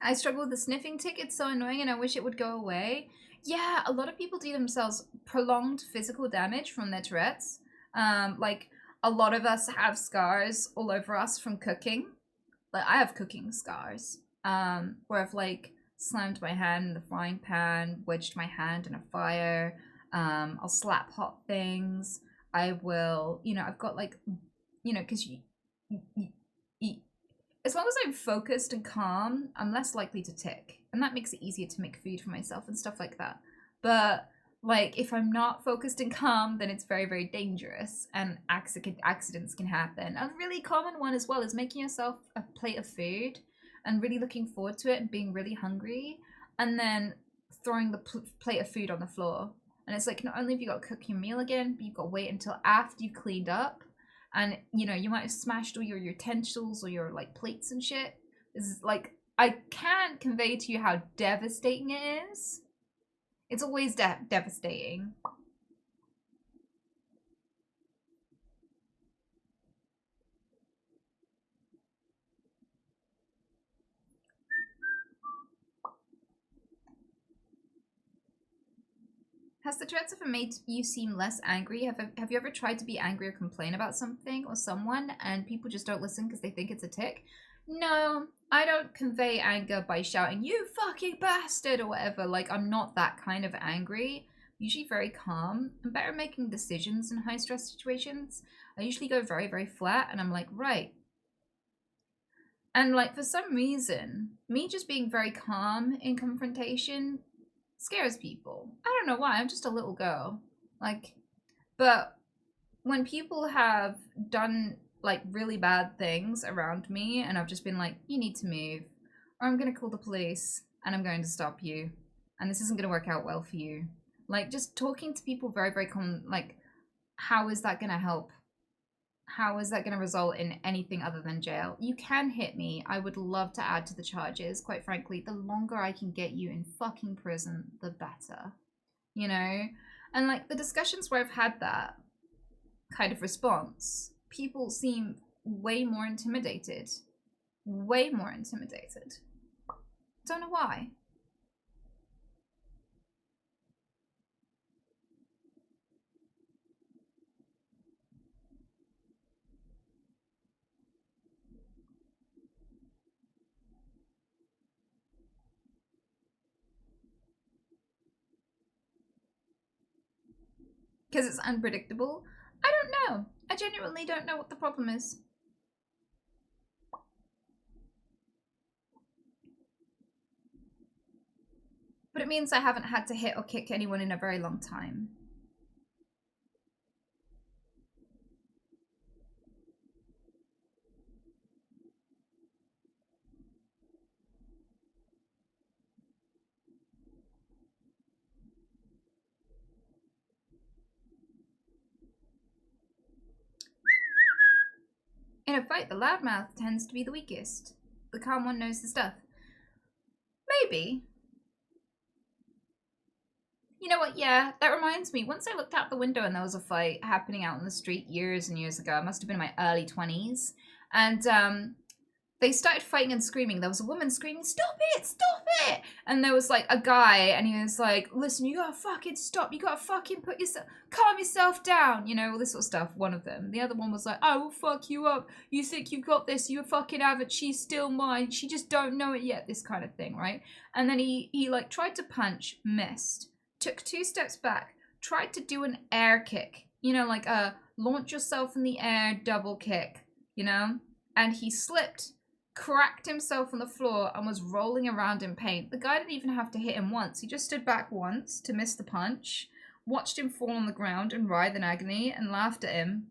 I struggle with the sniffing tic. It's so annoying and I wish it would go away. Yeah, a lot of people do themselves prolonged physical damage from their Tourette's. Like, a lot of us have scars all over us from cooking. Like, I have cooking scars. Where I've, like, slammed my hand in the frying pan, wedged my hand in a fire. I'll slap hot things. I will, you know, I've got, like, you know, because you, as long as I'm focused and calm, I'm less likely to tic. And that makes it easier to make food for myself and stuff like that. But like if I'm not focused and calm, then it's very, very dangerous and accidents can happen. A really common one as well is making yourself a plate of food and really looking forward to it and being really hungry and then throwing the plate of food on the floor. And it's like not only have you got to cook your meal again, but you've got to wait until after you've cleaned up and you know you might have smashed all your utensils or your like plates and shit. This is like I can't convey to you how devastating it is. It's always devastating. Has the Tourette's ever made you seem less angry? Have you ever tried to be angry or complain about something or someone and people just don't listen because they think it's a tic? No, I don't convey anger by shouting, you fucking bastard, or whatever. Like, I'm not that kind of angry. I'm usually very calm. I'm better at making decisions in high stress situations. I usually go very, very flat and I'm like, right. And like, for some reason, me just being very calm in confrontation scares people. I don't know why. I'm just a little girl. Like, but when people have done like really bad things around me and I've just been like, you need to move, or I'm going to call the police and I'm going to stop you, and this isn't going to work out well for you. Like, just talking to people very, very common, like, how is that going to help? How is that going to result in anything other than jail? You can hit me. I would love to add to the charges. Quite frankly, the longer I can get you in fucking prison, the better. You know? And like the discussions where I've had that kind of response, people seem way more intimidated. Way more intimidated. Don't know why. Because it's unpredictable? I don't know. I genuinely don't know what the problem is. But it means I haven't had to hit or kick anyone in a very long time. In a fight, the loudmouth tends to be the weakest. The calm one knows the stuff. Maybe. You know what? Yeah, that reminds me. Once I looked out the window and there was a fight happening out in the street years and years ago. I must have been in my early 20s. And they started fighting and screaming. There was a woman screaming, "Stop it! Stop it!" And there was like a guy, and he was like, "Listen, you gotta fucking stop. You gotta fucking calm yourself down." You know, all this sort of stuff. One of them. The other one was like, "I will fuck you up. You think you've got this? You fucking have it. She's still mine. She just don't know it yet." This kind of thing, right? And then he like tried to punch, missed, took 2 steps back, tried to do an air kick. You know, like a launch yourself in the air double kick. You know, and he slipped, cracked himself on the floor, and was rolling around in pain. The guy didn't even have to hit him once. He just stood back once to miss the punch, watched him fall on the ground and writhe in agony, and laughed at him.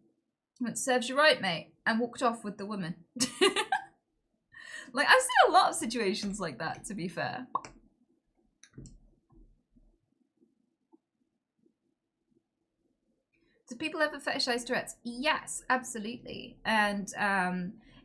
Went, "Serves you right, mate," and walked off with the woman. Like, I've seen a lot of situations like that, to be fair. Do people ever fetishize Tourette's? Yes, absolutely. And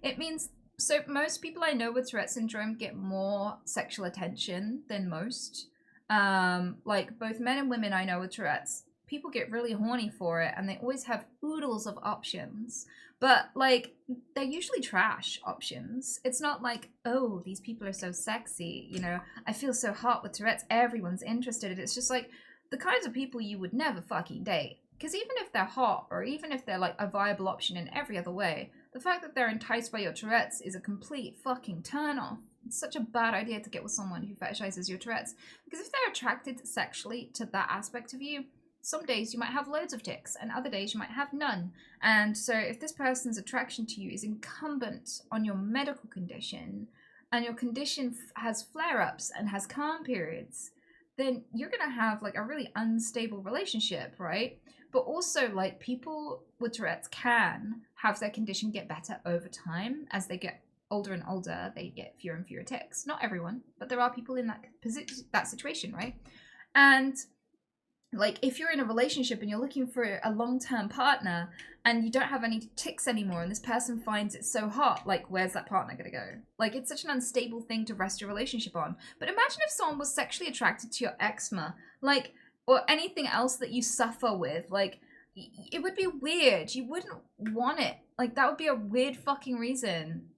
it means, so most people I know with Tourette syndrome get more sexual attention than most. Like both men and women I know with Tourette's, people get really horny for it and they always have oodles of options. But like, they're usually trash options. It's not like, oh, these people are so sexy, you know, I feel so hot with Tourette's, everyone's interested. It's just like the kinds of people you would never fucking date. Because even if they're hot, or even if they're like a viable option in every other way, the fact that they're enticed by your Tourette's is a complete fucking turn-off. It's such a bad idea to get with someone who fetishizes your Tourette's. Because if they're attracted sexually to that aspect of you, some days you might have loads of tics, and other days you might have none. And so if this person's attraction to you is incumbent on your medical condition, and your condition has flare-ups and has calm periods, then you're going to have like a really unstable relationship, right? But also, like, people with Tourette's can have their condition get better over time. As they get older and older, they get fewer and fewer tics. Not everyone, but there are people in that situation, right? And like, if you're in a relationship and you're looking for a long-term partner and you don't have any tics anymore and this person finds it so hot, like, where's that partner gonna go? Like, it's such an unstable thing to rest your relationship on. But imagine if someone was sexually attracted to your eczema, like, or anything else that you suffer with. Like, it would be weird. You wouldn't want it. Like, that would be a weird fucking reason.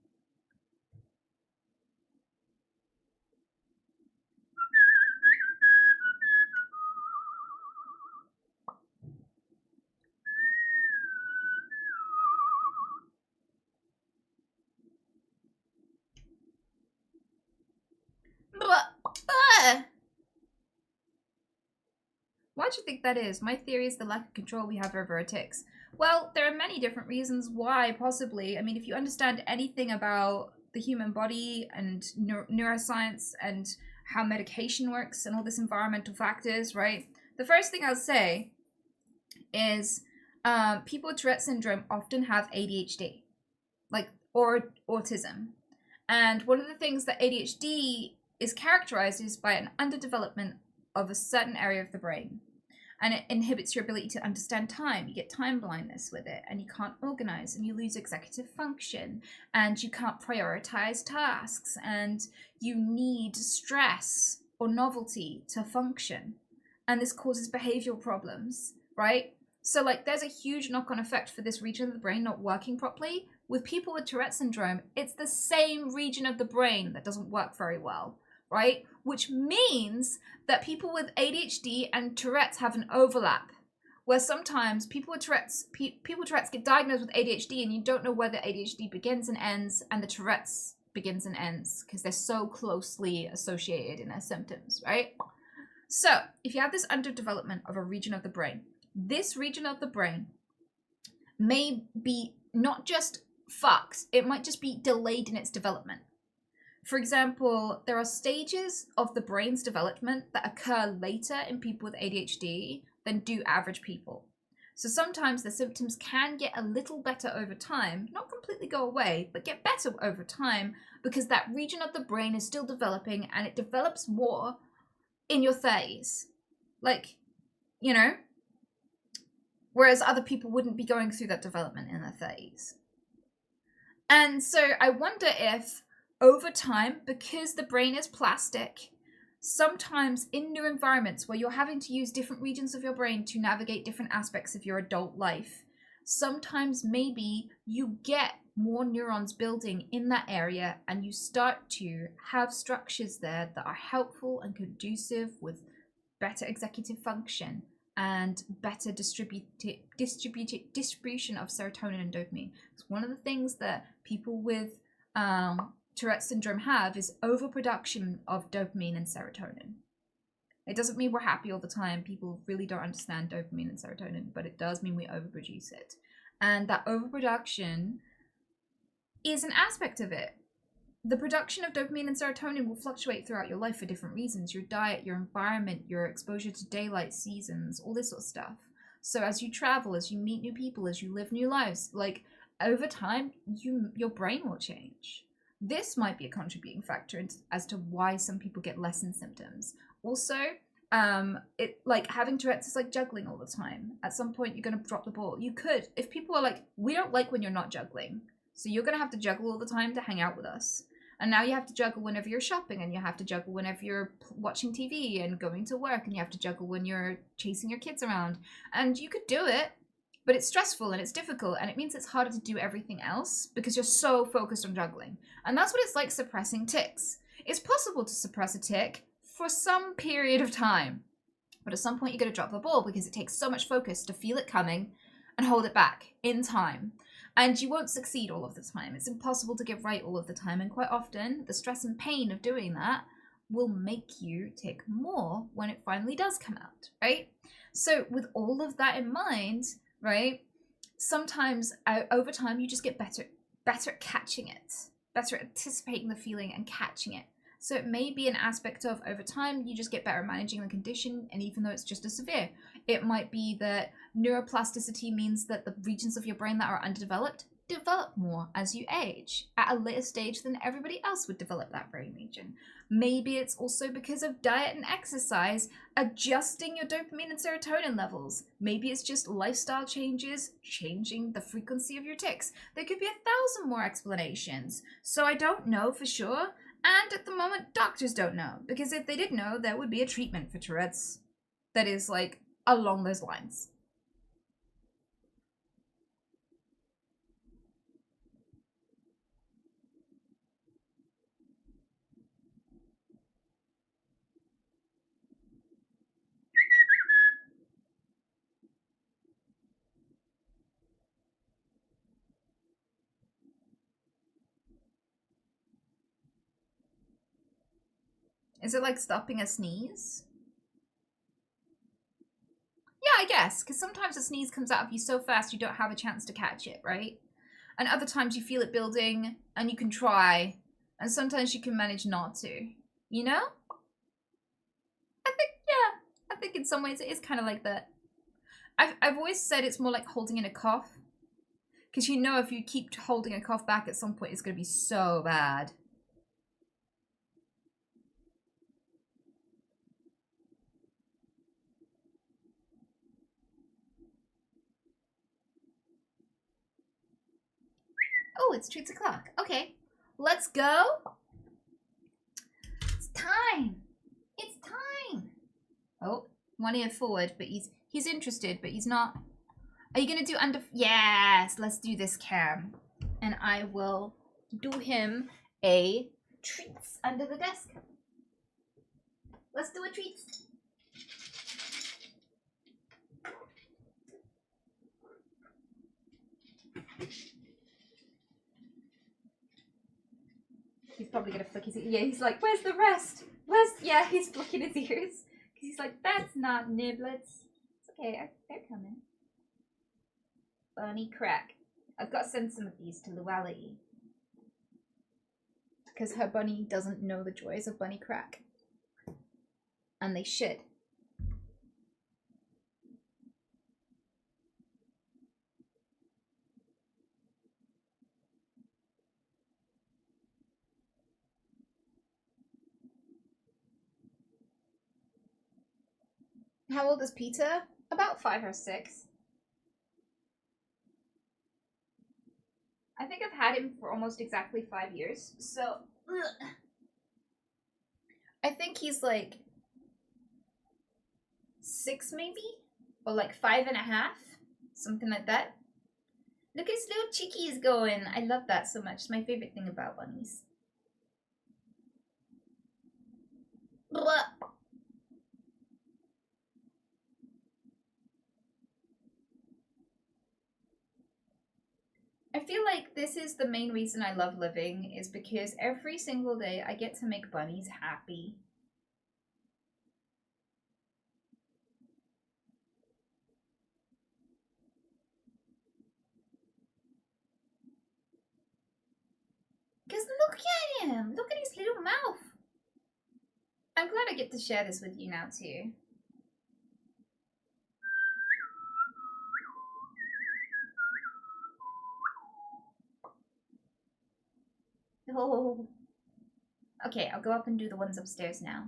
Why do you think that is? My theory is the lack of control we have over our tics. Well, there are many different reasons why, possibly. I mean, if you understand anything about the human body and neuroscience and how medication works and all this environmental factors, right? The first thing I'll say is people with Tourette syndrome often have ADHD, like, or autism. And one of the things that ADHD is characterized is by an underdevelopment of a certain area of the brain. And it inhibits your ability to understand time. You get time blindness with it, and you can't organize, and you lose executive function, and you can't prioritize tasks, and you need stress or novelty to function. And this causes behavioral problems, right? So, like, there's a huge knock-on effect for this region of the brain not working properly. With people with Tourette syndrome, it's the same region of the brain that doesn't work very well, right? Which means that people with ADHD and Tourette's have an overlap, where sometimes people with Tourette's get diagnosed with ADHD and you don't know where the ADHD begins and ends and the Tourette's begins and ends because they're so closely associated in their symptoms, right? So if you have this underdevelopment of a region of the brain, this region of the brain may be not just fucked, it might just be delayed in its development. For example, there are stages of the brain's development that occur later in people with ADHD than do average people. So sometimes the symptoms can get a little better over time, not completely go away, but get better over time because that region of the brain is still developing and it develops more in your 30s. Like, you know, whereas other people wouldn't be going through that development in their 30s. And so I wonder if over time, because the brain is plastic, sometimes in new environments where you're having to use different regions of your brain to navigate different aspects of your adult life, sometimes maybe you get more neurons building in that area and you start to have structures there that are helpful and conducive with better executive function and better distribution of serotonin and dopamine. It's one of the things that people with Tourette's syndrome have is overproduction of dopamine and serotonin. It doesn't mean we're happy all the time. People really don't understand dopamine and serotonin, but it does mean we overproduce it. And that overproduction is an aspect of it. The production of dopamine and serotonin will fluctuate throughout your life for different reasons. Your diet, your environment, your exposure to daylight, seasons, all this sort of stuff. So as you travel, as you meet new people, as you live new lives, like over time, your brain will change. This might be a contributing factor as to why some people get lessened symptoms. Also, it like having Tourette's is like juggling all the time. At some point, you're gonna drop the ball. You could, if people are like, we don't like when you're not juggling, so you're gonna have to juggle all the time to hang out with us. And now you have to juggle whenever you're shopping, and you have to juggle whenever you're watching TV and going to work, and you have to juggle when you're chasing your kids around. And you could do it, but it's stressful and it's difficult, and it means it's harder to do everything else because you're so focused on juggling. And that's what it's like suppressing tics. It's possible to suppress a tic for some period of time, but at some point you're going to drop the ball because it takes so much focus to feel it coming and hold it back in time. And you won't succeed all of the time. It's impossible to get right all of the time, and quite often the stress and pain of doing that will make you tic more when it finally does come out, right? So with all of that in mind, right, sometimes over time you just get better at catching it, better at anticipating the feeling and catching it. So it may be an aspect of over time you just get better at managing the condition, and even though it's just as severe, it might be that neuroplasticity means that the regions of your brain that are underdeveloped develop more as you age at a later stage than everybody else would develop that brain region. Maybe it's also because of diet and exercise adjusting your dopamine and serotonin levels. Maybe it's just lifestyle changes changing the frequency of your tics. There could be 1,000 more explanations. So I don't know for sure, and at the moment doctors don't know, because if they did know, there would be a treatment for Tourette's that is like along those lines. Is it like stopping a sneeze? Yeah, I guess, because sometimes a sneeze comes out of you so fast you don't have a chance to catch it, right? And other times you feel it building and you can try, and sometimes you can manage not to, you know? I think in some ways it is kind of like that. I've always said it's more like holding in a cough, because you know if you keep holding a cough back at some point it's going to be so bad. Oh, it's treats o'clock. Okay, let's go. It's time. It's time. Oh, one ear forward, but he's interested, but he's not. Are you gonna do under? Yes, let's do this, Cam, and I will do him a treats under the desk. Let's do a treats. He's probably gonna flick his ears. Yeah, he's like, where's the rest? Yeah, he's flicking his ears. Because he's like, that's not niblets. It's okay, they're coming. Bunny crack. I've got to send some of these to Luella. Because her bunny doesn't know the joys of bunny crack. And they should. How old is Peter? About 5 or 6. I think I've had him for almost exactly 5 years. So, ugh. I think think he's like 6 maybe? Or like 5.5? Something like that. Look at his little chickies going. I love that so much. It's my favorite thing about bunnies. Blah. I feel like this is the main reason I love living, is because every single day I get to make bunnies happy. Because look at him! Look at his little mouth! I'm glad I get to share this with you now too. Oh. Okay, I'll go up and do the ones upstairs now.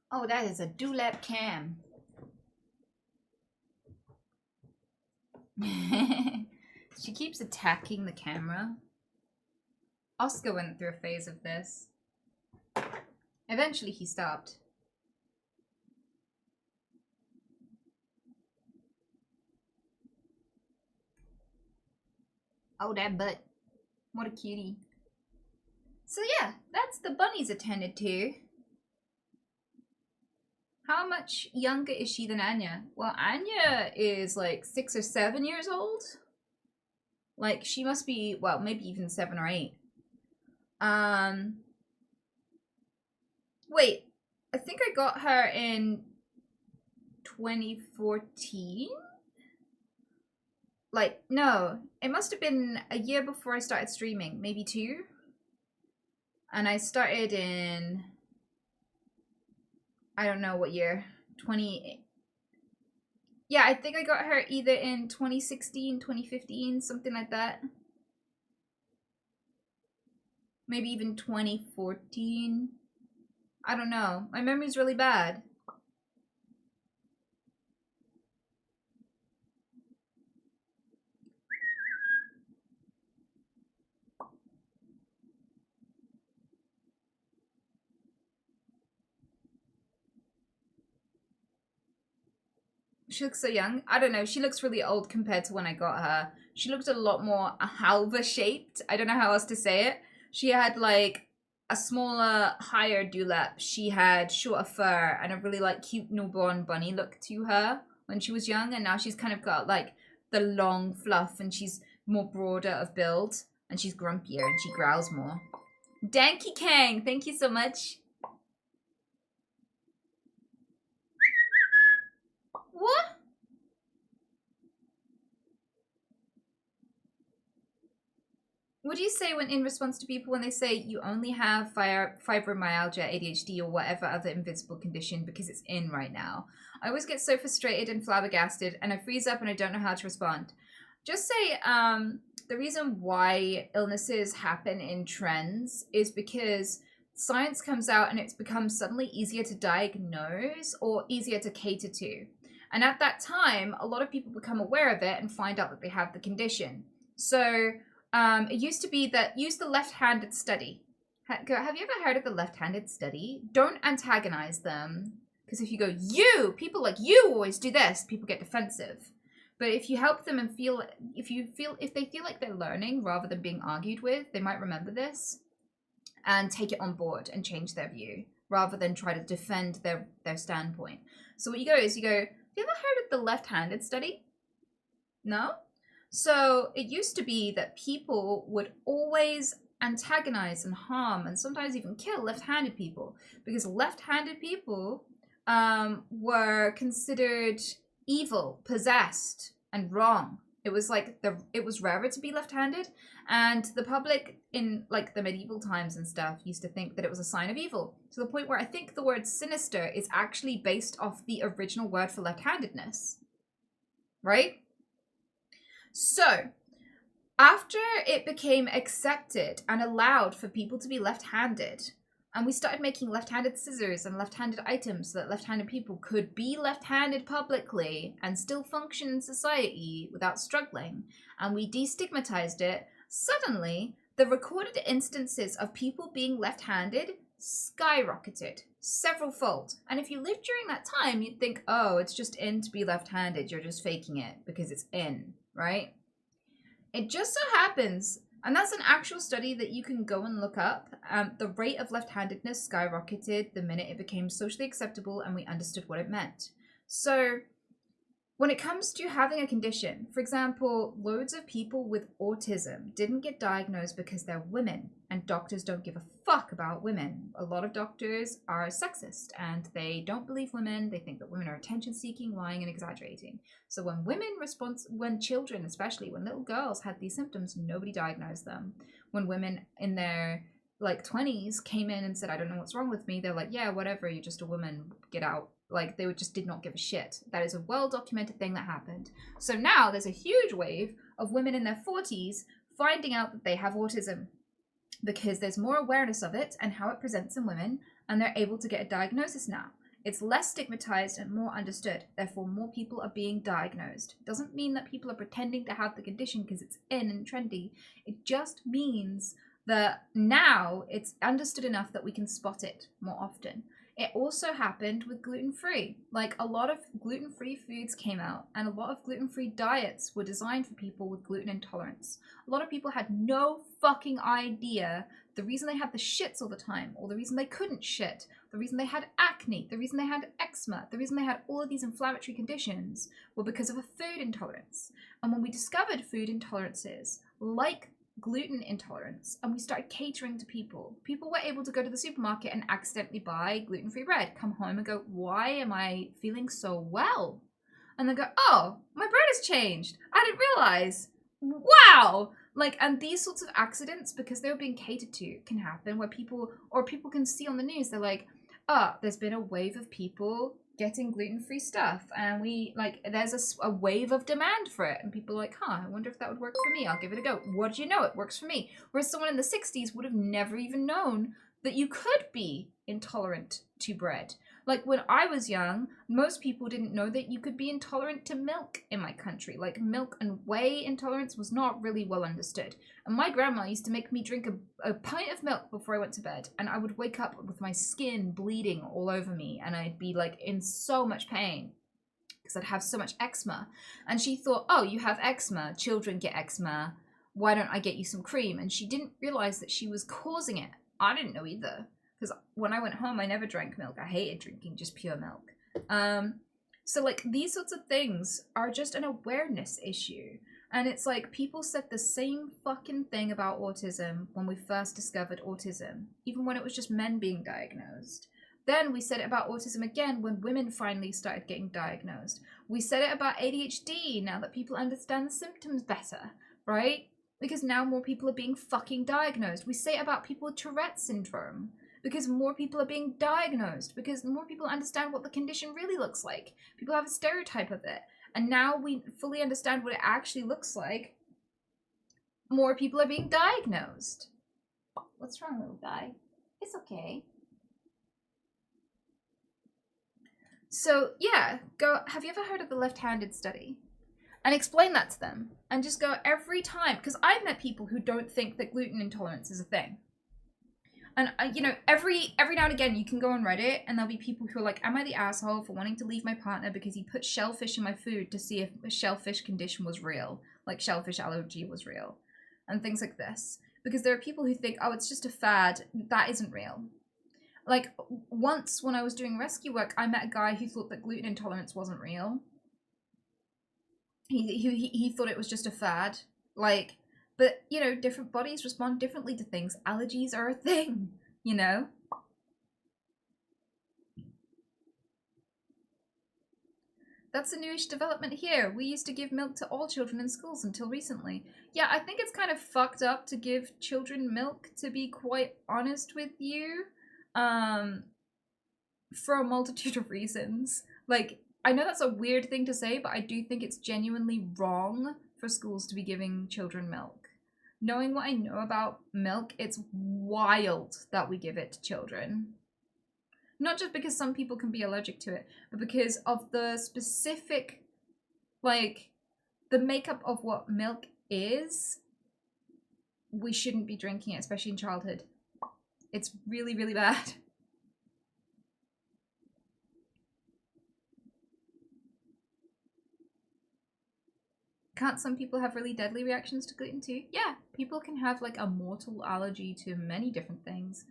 Oh, that is a dewlap cam. She keeps attacking the camera. Oscar went through a phase of this. Eventually he stopped. Oh, that butt. What a cutie. So yeah, that's the bunnies attended to. How much younger is she than Anya? Well, Anya is like 6 or 7 years old. Like, she must be, well, maybe even 7 or 8. Wait, I think I got her in 2014? Like, no, it must have been a year before I started streaming, maybe 2. And I started in, I don't know what year, 20. Yeah, I think I got her either in 2016, 2015, something like that. Maybe even 2014. I don't know. My memory's really bad. She looks so young. I don't know. She looks really old compared to when I got her. She looked a lot more halva shaped. I don't know how else to say it. She had like a smaller, higher dewlap. She had shorter fur and a really like cute newborn bunny look to her when she was young. And now she's kind of got like the long fluff and she's more broader of build and she's grumpier and she growls more. Danky Kang, thank you so much. What? What do you say when in response to people when they say you only have fibromyalgia, ADHD, or whatever other invisible condition because it's in right now? I always get so frustrated and flabbergasted, and I freeze up and I don't know how to respond. Just say the reason why illnesses happen in trends is because science comes out and it's become suddenly easier to diagnose or easier to cater to. And at that time, a lot of people become aware of it and find out that they have the condition. So it used to be that use the left-handed study. Have you ever heard of the left-handed study? Don't antagonize them. Because if you go, people like you always do this, people get defensive. But if you help them and if they feel like they're learning rather than being argued with, they might remember this and take it on board and change their view rather than try to defend their standpoint. So what you go is you go, have you ever heard of the left-handed study? No? So it used to be that people would always antagonize and harm and sometimes even kill left-handed people because left-handed people were considered evil, possessed, and wrong. It was like it was rarer to be left-handed, and the public in like the medieval times and stuff used to think that it was a sign of evil, to the point where I think the word sinister is actually based off the original word for left-handedness. Right? So, after it became accepted and allowed for people to be left-handed, and we started making left-handed scissors and left-handed items so that left-handed people could be left-handed publicly and still function in society without struggling, and we destigmatized it, suddenly the recorded instances of people being left-handed skyrocketed several-fold. And if you lived during that time, you'd think, oh, it's just in to be left-handed, you're just faking it because it's in. Right? It just so happens, and that's an actual study that you can go and look up, the rate of left-handedness skyrocketed the minute it became socially acceptable and we understood what it meant. So when it comes to having a condition, for example, loads of people with autism didn't get diagnosed because they're women, and doctors don't give a fuck about women. A lot of doctors are sexist, and they don't believe women. They think that women are attention-seeking, lying, and exaggerating. So when children, especially when little girls had these symptoms, nobody diagnosed them. When women in their like 20s came in and said, I don't know what's wrong with me, they're like, yeah, whatever, you're just a woman, get out. Like, they just did not give a shit. That is a well-documented thing that happened. So now there's a huge wave of women in their 40s finding out that they have autism because there's more awareness of it and how it presents in women, and they're able to get a diagnosis now. It's less stigmatized and more understood. Therefore, more people are being diagnosed. It doesn't mean that people are pretending to have the condition because it's in and trendy. It just means that now it's understood enough that we can spot it more often. It also happened with gluten-free. Like, a lot of gluten-free foods came out, and a lot of gluten-free diets were designed for people with gluten intolerance. A lot of people had no fucking idea the reason they had the shits all the time, or the reason they couldn't shit, the reason they had acne, the reason they had eczema, the reason they had all of these inflammatory conditions were because of a food intolerance. And when we discovered food intolerances, like gluten intolerance, and we started catering to people were able to go to the supermarket and accidentally buy gluten-free bread, come home and go, why am I feeling so well? And they go, oh, my bread has changed, I didn't realize, wow. Like, and these sorts of accidents, because they were being catered to, can happen where people can see on the news, they're like, oh, there's been a wave of people getting gluten-free stuff, and we like there's a wave of demand for it, and people are like, huh, I wonder if that would work for me. I'll give it a go. What do you know, it works for me. Whereas someone in the 60s would have never even known that you could be intolerant to bread. Like when I was young, most people didn't know that you could be intolerant to milk in my country. Like milk and whey intolerance was not really well understood. And my grandma used to make me drink a pint of milk before I went to bed, and I would wake up with my skin bleeding all over me, and I'd be like in so much pain because I'd have so much eczema. And she thought, oh, you have eczema, children get eczema, why don't I get you some cream? And she didn't realize that she was causing it. I didn't know either, because when I went home, I never drank milk. I hated drinking just pure milk. So like these sorts of things are just an awareness issue. And it's like people said the same fucking thing about autism when we first discovered autism, even when it was just men being diagnosed. Then we said it about autism again when women finally started getting diagnosed. We said it about ADHD now that people understand the symptoms better, right? Because now more people are being fucking diagnosed. We say it about people with Tourette syndrome because more people are being diagnosed, because more people understand what the condition really looks like. People have a stereotype of it. And now we fully understand what it actually looks like. More people are being diagnosed. What's wrong, little guy? It's okay. So, yeah, go. Have you ever heard of the left-handed study? And explain that to them. And just go every time. Because I've met people who don't think that gluten intolerance is a thing. And, you know, every now and again, you can go on Reddit, and there'll be people who are like, am I the asshole for wanting to leave my partner because he put shellfish in my food to see if a shellfish condition was real? Like shellfish allergy was real. And things like this. Because there are people who think, oh, it's just a fad. That isn't real. Like, once when I was doing rescue work, I met a guy who thought that gluten intolerance wasn't real. He thought it was just a fad. Like, but, you know, different bodies respond differently to things. Allergies are a thing, you know? That's a newish development here. We used to give milk to all children in schools until recently. Yeah, I think it's kind of fucked up to give children milk, to be quite honest with you. For a multitude of reasons. Like, I know that's a weird thing to say, but I do think it's genuinely wrong for schools to be giving children milk. Knowing what I know about milk, it's wild that we give it to children. Not just because some people can be allergic to it, but because of the specific, like, the makeup of what milk is. We shouldn't be drinking it, especially in childhood. It's really, really bad. Can't some people have really deadly reactions to gluten too? Yeah, people can have like a mortal allergy to many different things.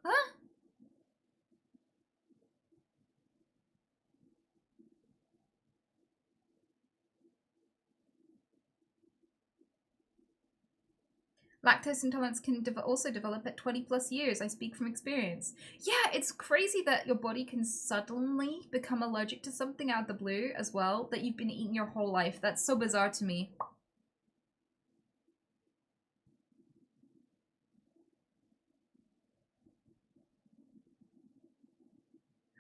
Huh? Lactose intolerance can also develop at 20 plus years. I speak from experience. Yeah, it's crazy that your body can suddenly become allergic to something out of the blue as well that you've been eating your whole life. That's so bizarre to me.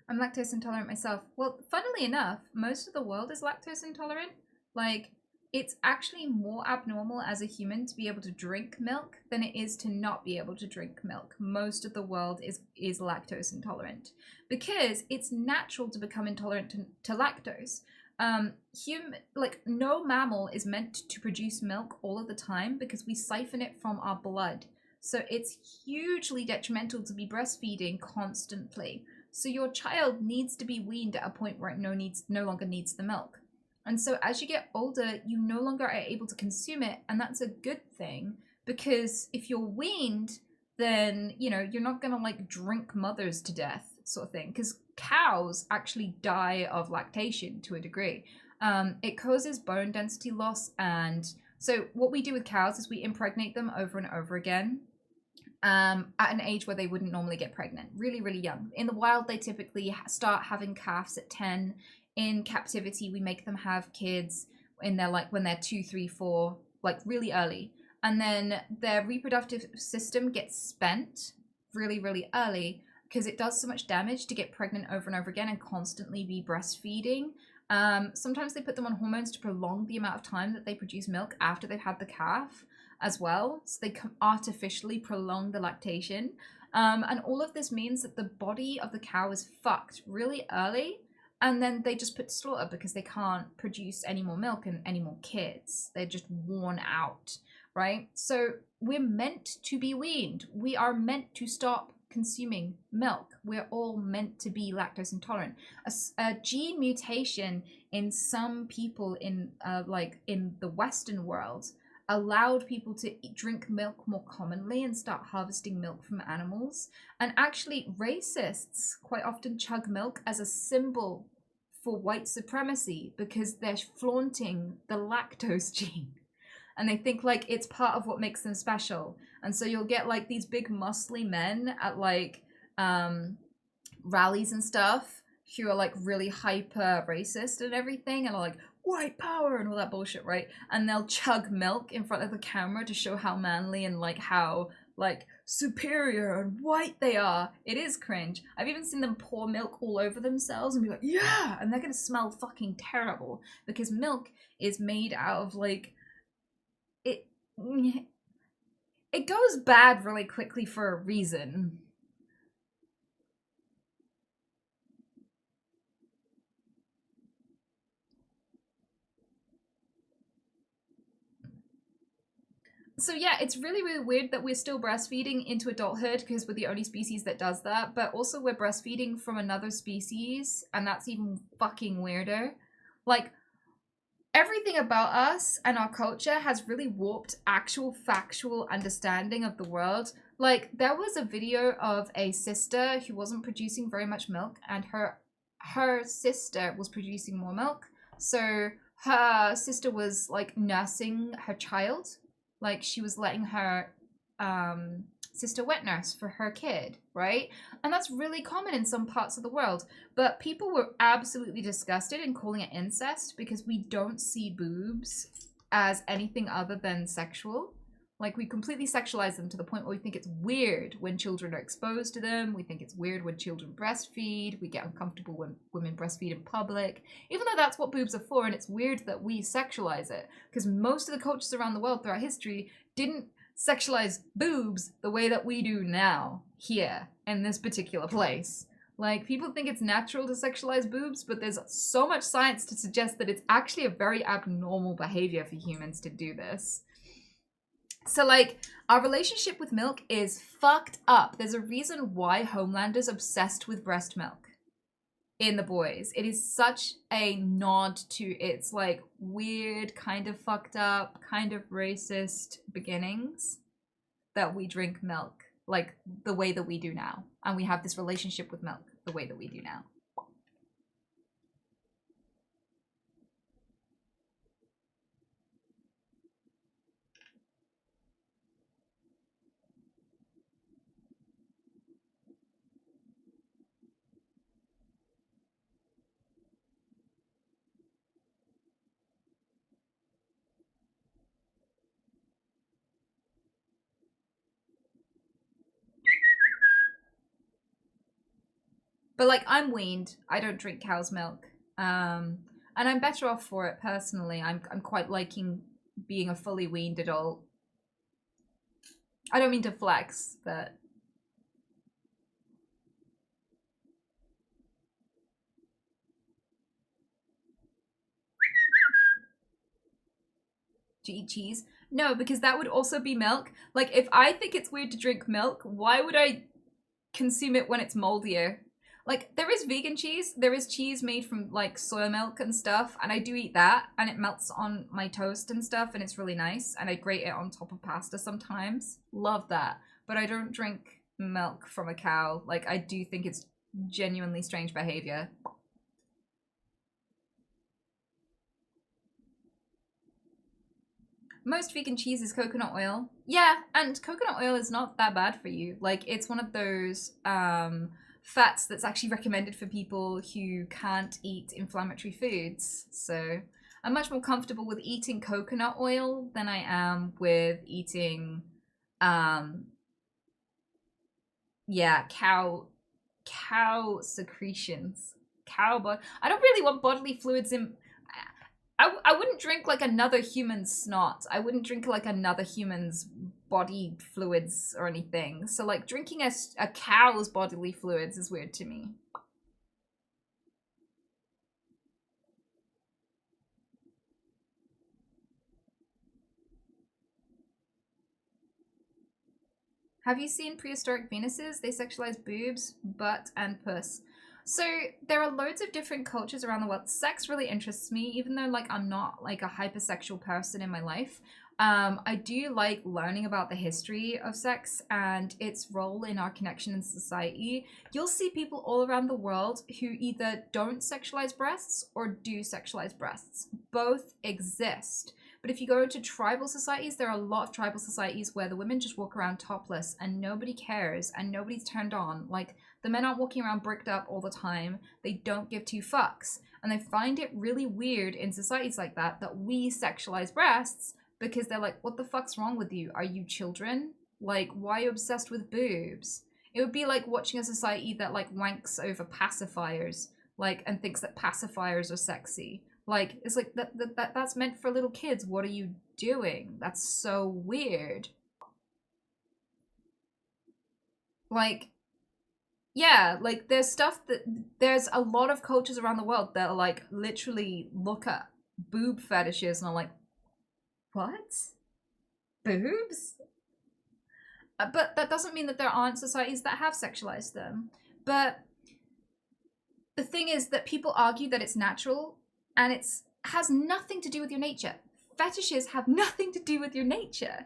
I'm lactose intolerant myself. Well, funnily enough, most of the world is lactose intolerant. Like, it's actually more abnormal as a human to be able to drink milk than it is to not be able to drink milk. Most of the world is lactose intolerant because it's natural to become intolerant to lactose. No mammal is meant to produce milk all of the time because we siphon it from our blood. So it's hugely detrimental to be breastfeeding constantly. So your child needs to be weaned at a point where it no longer needs the milk. And so as you get older, you no longer are able to consume it, and that's a good thing because if you're weaned, then, you know, you're not going to like drink mothers to death sort of thing, because cows actually die of lactation to a degree. It causes bone density loss, and so what we do with cows is we impregnate them over and over again. At an age where they wouldn't normally get pregnant, really, really young. In the wild, they typically start having calves at 10. In captivity, we make them have kids in their when they're 2, 3, 4, like really early. And then their reproductive system gets spent really, really early because it does so much damage to get pregnant over and over again and constantly be breastfeeding. Sometimes they put them on hormones to prolong the amount of time that they produce milk after they've had the calf as well. So they can artificially prolong the lactation. And all of this means that the body of the cow is fucked really early, and then they just put to slaughter because they can't produce any more milk and any more kids. They're just worn out, right? So we're meant to be weaned. We are meant to stop consuming milk. We're all meant to be lactose intolerant. A gene mutation in some people in in the Western world allowed people to drink milk more commonly and start harvesting milk from animals. And actually, racists quite often chug milk as a symbol for white supremacy because they're flaunting the lactose gene. And they think like it's part of what makes them special. And so you'll get like these big muscly men at like rallies and stuff who are like really hyper racist and everything and are like, white power and all that bullshit, right? And they'll chug milk in front of the camera to show how manly and like how like superior and white they are. It is cringe. I've even seen them pour milk all over themselves and be like, yeah, and they're gonna smell fucking terrible because milk is made out of like it goes bad really quickly for a reason. So yeah, it's really, really weird that we're still breastfeeding into adulthood because we're the only species that does that, but also we're breastfeeding from another species, and that's even fucking weirder. Like, everything about us and our culture has really warped actual factual understanding of the world. Like, there was a video of a sister who wasn't producing very much milk, and her sister was producing more milk. So her sister was like nursing her child, like she was letting her sister wet nurse for her kid, right? And that's really common in some parts of the world. But people were absolutely disgusted in calling it incest because we don't see boobs as anything other than sexual. Like, we completely sexualize them to the point where we think it's weird when children are exposed to them. We think it's weird when children breastfeed. We get uncomfortable when women breastfeed in public, even though that's what boobs are for. And it's weird that we sexualize it because most of the cultures around the world throughout history didn't sexualize boobs the way that we do now here in this particular place. Like, people think it's natural to sexualize boobs, but there's so much science to suggest that it's actually a very abnormal behavior for humans to do this. So, like, our relationship with milk is fucked up. There's a reason why Homelander's obsessed with breast milk in The Boys. It is such a nod to its, like, weird, kind of fucked up, kind of racist beginnings that we drink milk, like, the way that we do now. And we have this relationship with milk the way that we do now. But like, I'm weaned. I don't drink cow's milk. And I'm better off for it personally. I'm quite liking being a fully weaned adult. I don't mean to flex, but to eat cheese. No, because that would also be milk. Like, if I think it's weird to drink milk, why would I consume it when it's moldier? Like, there is vegan cheese. There is cheese made from, like, soy milk and stuff, and I do eat that, and it melts on my toast and stuff, and it's really nice, and I grate it on top of pasta sometimes. Love that. But I don't drink milk from a cow. Like, I do think it's genuinely strange behavior. Most vegan cheese is coconut oil. Yeah, and coconut oil is not that bad for you. Like, it's one of those fats that's actually recommended for people who can't eat inflammatory foods. So I'm much more comfortable with eating coconut oil than I am with eating, yeah, cow secretions. I don't really want bodily fluids in. I wouldn't drink like another human's snot. I wouldn't drink like another human's body fluids or anything. So like drinking a cow's bodily fluids is weird to me. Have you seen prehistoric Venuses? They sexualize boobs, butt, and puss. So there are loads of different cultures around the world. Sex really interests me, even though like I'm not like a hypersexual person in my life. I do like learning about the history of sex and its role in our connection in society. You'll see people all around the world who either don't sexualize breasts or do sexualize breasts. Both exist. But if you go to tribal societies, there are a lot of tribal societies where the women just walk around topless and nobody cares and nobody's turned on. Like, the men aren't walking around bricked up all the time. They don't give two fucks. And they find it really weird in societies like that we sexualize breasts because they're like, what the fuck's wrong with you? Are you children? Like, why are you obsessed with boobs? It would be like watching a society that like wanks over pacifiers, like, and thinks that pacifiers are sexy. Like, it's like that's meant for little kids. What are you doing? That's so weird. Like, yeah, like there's a lot of cultures around the world that are like literally look at boob fetishes and are like, what? Boobs? But that doesn't mean that there aren't societies that have sexualized them. But the thing is that people argue that it's natural and it's has nothing to do with your nature. Fetishes have nothing to do with your nature.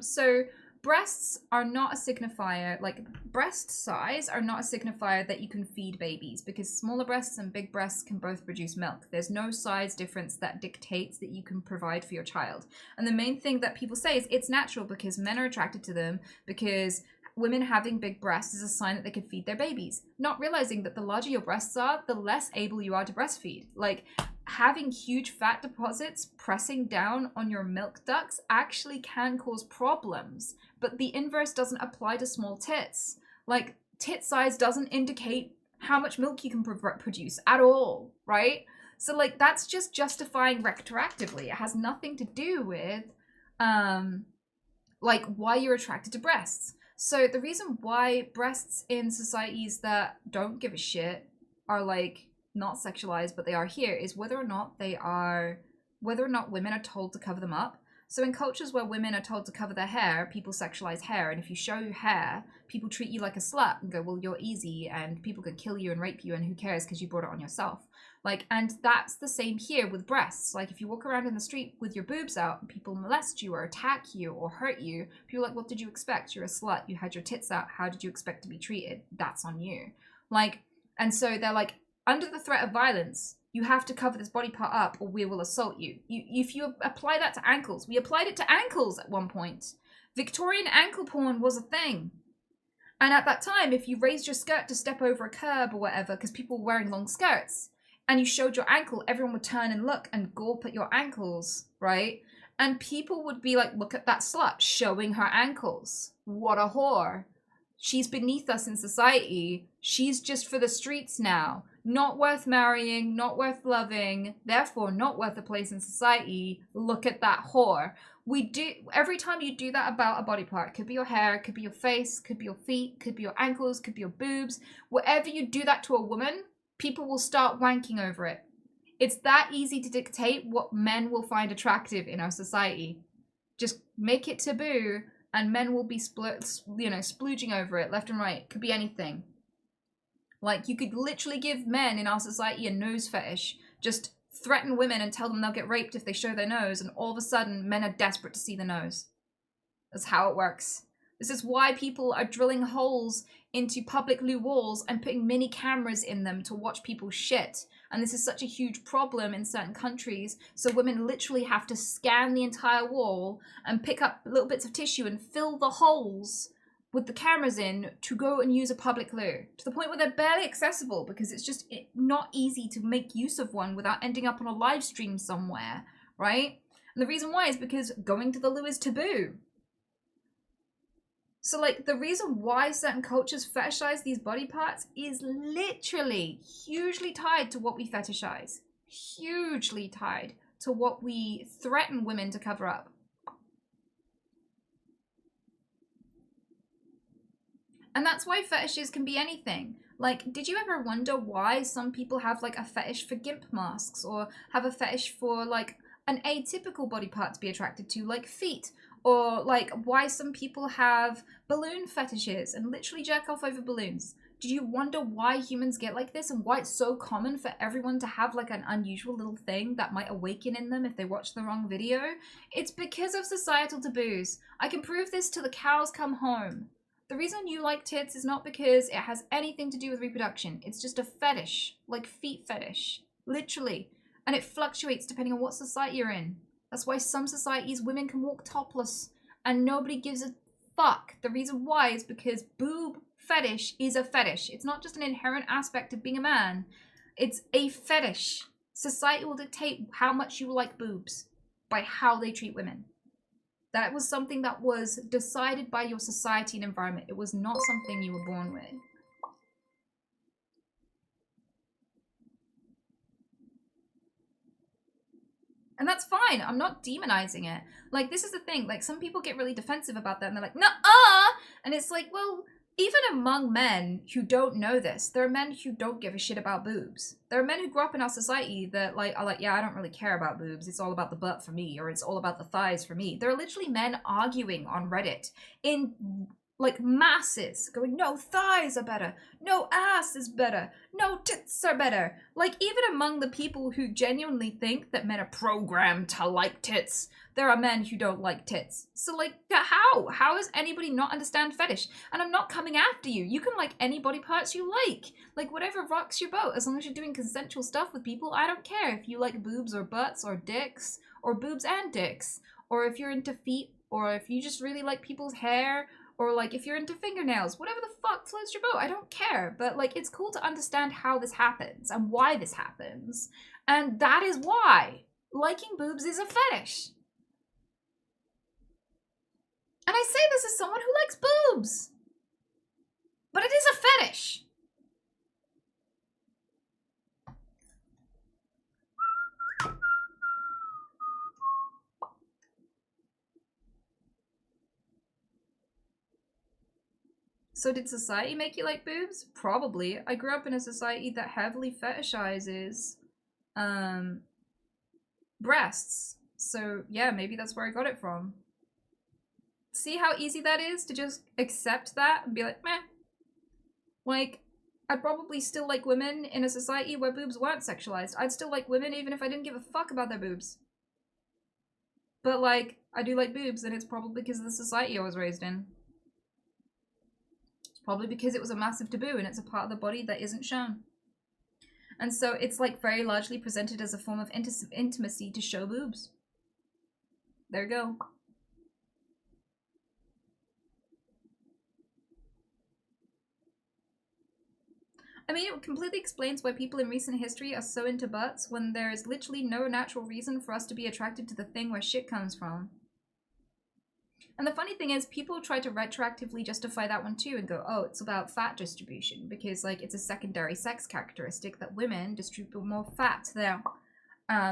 So breasts are not a signifier, like breast size are not a signifier that you can feed babies because smaller breasts and big breasts can both produce milk. There's no size difference that dictates that you can provide for your child. And the main thing that people say is it's natural because men are attracted to them because women having big breasts is a sign that they could feed their babies, not realizing that the larger your breasts are, the less able you are to breastfeed. Like, having huge fat deposits pressing down on your milk ducts actually can cause problems, but the inverse doesn't apply to small tits. Like, tit size doesn't indicate how much milk you can produce at all, right? So, like, that's just justifying retroactively. It has nothing to do with, like, why you're attracted to breasts. So the reason why breasts in societies that don't give a shit are like not sexualized, but they are here, is whether or not women are told to cover them up. So in cultures where women are told to cover their hair, people sexualize hair, and if you show your hair, people treat you like a slut and go, well, you're easy, and people could kill you and rape you, and who cares because you brought it on yourself. Like, and that's the same here with breasts. Like, if you walk around in the street with your boobs out and people molest you or attack you or hurt you, people are like, what did you expect? You're a slut. You had your tits out. How did you expect to be treated? That's on you. Like, and so they're like, under the threat of violence, you have to cover this body part up or we will assault you. If you apply that to ankles, we applied it to ankles at one point. Victorian ankle porn was a thing. And at that time, if you raised your skirt to step over a curb or whatever, because people were wearing long skirts, and you showed your ankle, everyone would turn and look and gawp at your ankles, right? And people would be like, look at that slut showing her ankles. What a whore. She's beneath us in society. She's just for the streets now. Not worth marrying, not worth loving, therefore not worth a place in society. Look at that whore. We do, every time you do that about a body part, could be your hair, could be your face, could be your feet, could be your ankles, could be your boobs. Whatever you do that to a woman, people will start wanking over it. It's that easy to dictate what men will find attractive in our society. Just make it taboo and men will be splooging over it left and right. Could be anything. Like, you could literally give men in our society a nose fetish. Just threaten women and tell them they'll get raped if they show their nose, and all of a sudden men are desperate to see the nose. That's how it works. This is why people are drilling holes into public loo walls and putting mini cameras in them to watch people shit. And this is such a huge problem in certain countries. So women literally have to scan the entire wall and pick up little bits of tissue and fill the holes with the cameras in to go and use a public loo, to the point where they're barely accessible because it's just not easy to make use of one without ending up on a live stream somewhere, right? And the reason why is because going to the loo is taboo. So, like, the reason why certain cultures fetishize these body parts is literally hugely tied to what we fetishize. Hugely tied to what we threaten women to cover up. And that's why fetishes can be anything. Like, did you ever wonder why some people have, like, a fetish for gimp masks, or have a fetish for, like, an atypical body part to be attracted to, like feet? Or, like, why some people have balloon fetishes and literally jack off over balloons? Did you wonder why humans get like this, and why it's so common for everyone to have, like, an unusual little thing that might awaken in them if they watch the wrong video? It's because of societal taboos. I can prove this till the cows come home. The reason you like tits is not because it has anything to do with reproduction. It's just a fetish, like feet fetish, literally. And it fluctuates depending on what society you're in. That's why some societies women can walk topless and nobody gives a fuck. The reason why is because boob fetish is a fetish. It's not just an inherent aspect of being a man. It's a fetish. Society will dictate how much you like boobs by how they treat women. That was something that was decided by your society and environment. It was not something you were born with. And that's fine. I'm not demonizing it. Like, this is the thing. Like, some people get really defensive about that and they're like, nuh-uh! And it's like, well, even among men who don't know this, there are men who don't give a shit about boobs. There are men who grew up in our society that, like, are like, yeah, I don't really care about boobs. It's all about the butt for me, or it's all about the thighs for me. There are literally men arguing on Reddit in, like, masses, going, no, thighs are better. No, ass is better. No, tits are better. Like, even among the people who genuinely think that men are programmed to like tits, there are men who don't like tits. So, like, how? How does anybody not understand fetish? And I'm not coming after you. You can like any body parts you like. Like, whatever rocks your boat. As long as you're doing consensual stuff with people, I don't care if you like boobs or butts or dicks, or boobs and dicks. Or if you're into feet, or if you just really like people's hair, or like if you're into fingernails, whatever the fuck floats your boat, I don't care. But like, it's cool to understand how this happens and why this happens. And that is why liking boobs is a fetish. And I say this as someone who likes boobs. But it is a fetish. So did society make you like boobs? Probably. I grew up in a society that heavily fetishizes breasts. So yeah, maybe that's where I got it from. See how easy that is to just accept that and be like, meh. Like, I'd probably still like women in a society where boobs weren't sexualized. I'd still like women even if I didn't give a fuck about their boobs. But like, I do like boobs, and it's probably because of the society I was raised in. Probably because it was a massive taboo and it's a part of the body that isn't shown. And so it's like very largely presented as a form of intimacy to show boobs. There you go. I mean, it completely explains why people in recent history are so into butts when there is literally no natural reason for us to be attracted to the thing where shit comes from. And the funny thing is, people try to retroactively justify that one too and go, oh, it's about fat distribution because, like, it's a secondary sex characteristic that women distribute more fat to their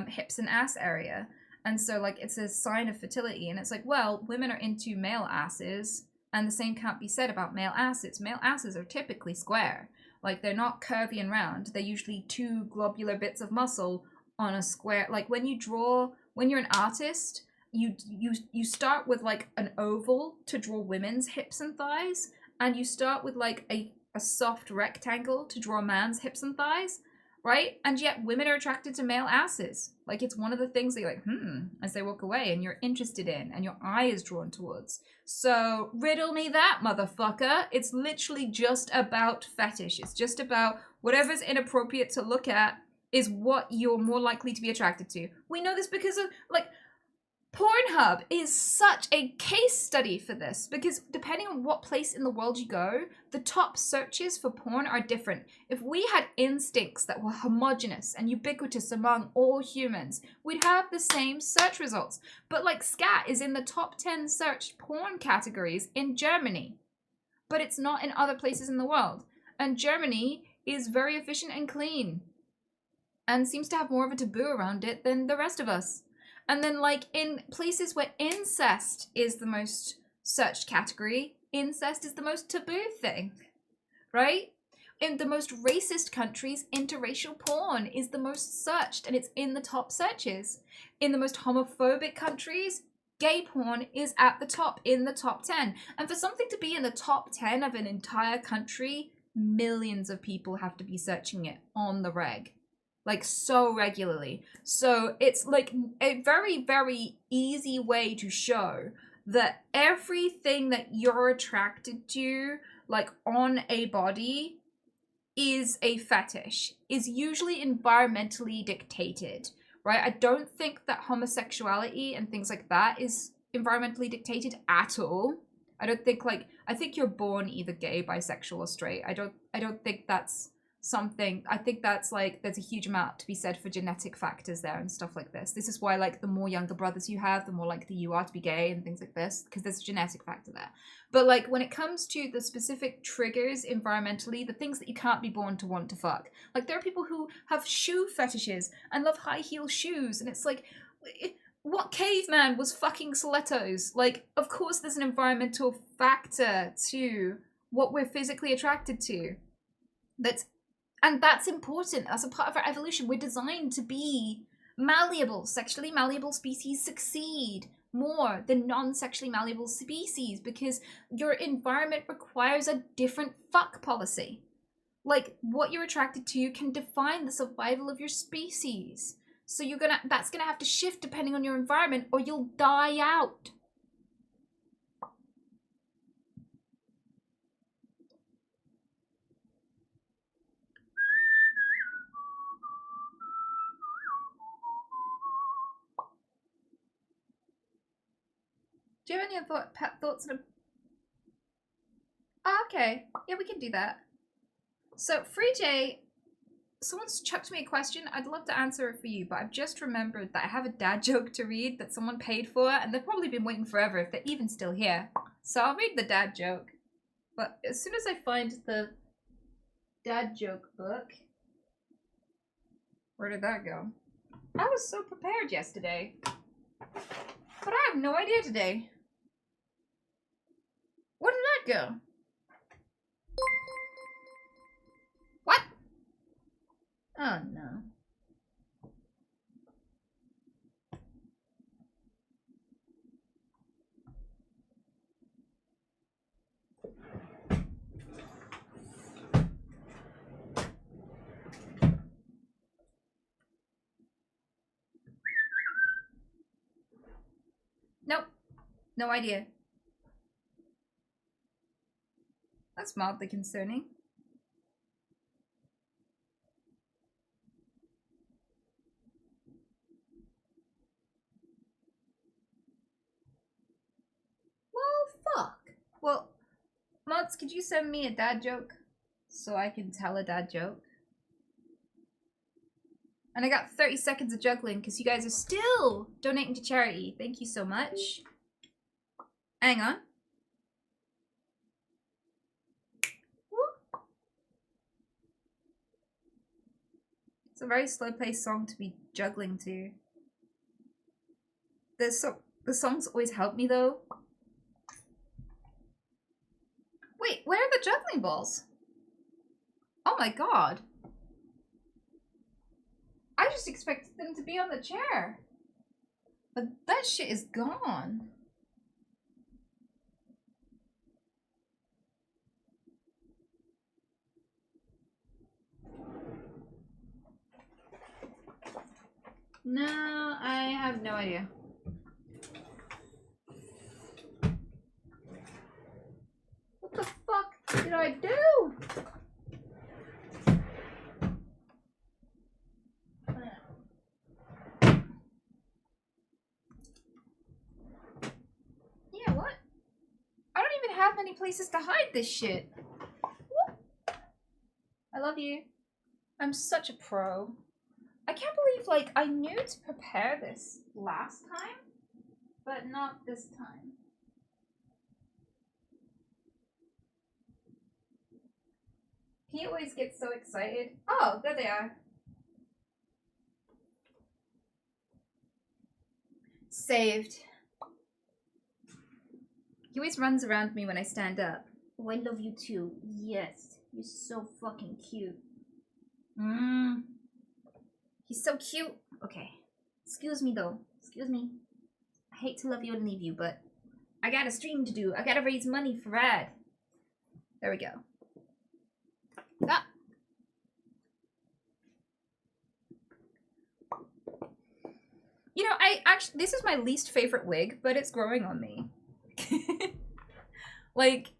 hips and ass area. And so, like, it's a sign of fertility. And it's like, well, women are into male asses, and the same can't be said about male asses. Male asses are typically square. Like, they're not curvy and round. They're usually two globular bits of muscle on a square. Like, when you're an artist, you start with like an oval to draw women's hips and thighs, and you start with like a soft rectangle to draw man's hips and thighs, right? And yet women are attracted to male asses. Like, it's one of the things that you're like, as they walk away and you're interested in and your eye is drawn towards. So riddle me that, motherfucker. It's literally just about fetish. It's just about whatever's inappropriate to look at is what you're more likely to be attracted to. We know this because of, like, Pornhub is such a case study for this because depending on what place in the world you go, the top searches for porn are different. If we had instincts that were homogenous and ubiquitous among all humans, we'd have the same search results. But like scat is in the top 10 searched porn categories in Germany, but it's not in other places in the world. And Germany is very efficient and clean and seems to have more of a taboo around it than the rest of us. And then, like, in places where incest is the most searched category, incest is the most taboo thing, right? In the most racist countries, interracial porn is the most searched, and it's in the top searches. In the most homophobic countries, gay porn is at the top, in the top 10. And for something to be in the top 10 of an entire country, millions of people have to be searching it on the reg. Like, so regularly. So it's like a very, very easy way to show that everything that you're attracted to, like on a body, is a fetish, is usually environmentally dictated, right? I don't think that homosexuality and things like that is environmentally dictated at all. I don't think I think you're born either gay, bisexual, or straight. I don't think that's something. I think that's like there's a huge amount to be said for genetic factors there and stuff like this. This is why like the more younger brothers you have, the more likely you are to be gay and things like this, because there's a genetic factor there. But like when it comes to the specific triggers environmentally, the things that you can't be born to want to fuck, like there are people who have shoe fetishes and love high heel shoes, and it's like, what caveman was fucking stilettos? Like, of course there's an environmental factor to what we're physically attracted to. And that's important. That's a part of our evolution. We're designed to be malleable. Sexually malleable species succeed more than non-sexually malleable species because your environment requires a different fuck policy. Like, what you're attracted to can define the survival of your species. So that's gonna have to shift depending on your environment or you'll die out. Do you have any thoughts on okay, yeah, we can do that. So, Free J, someone's chucked me a question. I'd love to answer it for you, but I've just remembered that I have a dad joke to read that someone paid for, and they've probably been waiting forever if they're even still here. So I'll read the dad joke. But as soon as I find the dad joke book, where did that go? I was so prepared yesterday, but I have no idea today. Where did that go? What? Oh no. Nope. No idea. That's mildly concerning. Well, fuck. Well, mods, could you send me a dad joke so I can tell a dad joke? And I got 30 seconds of juggling because you guys are still donating to charity. Thank you so much. Hang on. It's a very slow-paced song to be juggling to. The songs always help me though. Wait, where are the juggling balls? Oh my god. I just expected them to be on the chair. But that shit is gone. No, I have no idea. What the fuck did I do? many places to hide this shit. I love you. I'm such a pro. I can't believe, like, I knew to prepare this last time, but not this time. He always gets so excited. Oh, there they are. Saved. He always runs around me when I stand up. Oh, I love you too. Yes. You're so fucking cute. He's so cute. Okay. Excuse me though. Excuse me. I hate to love you and leave you, but I got a stream to do. I gotta raise money for Rad. There we go. Ah. You know, this is my least favorite wig, but it's growing on me. Like,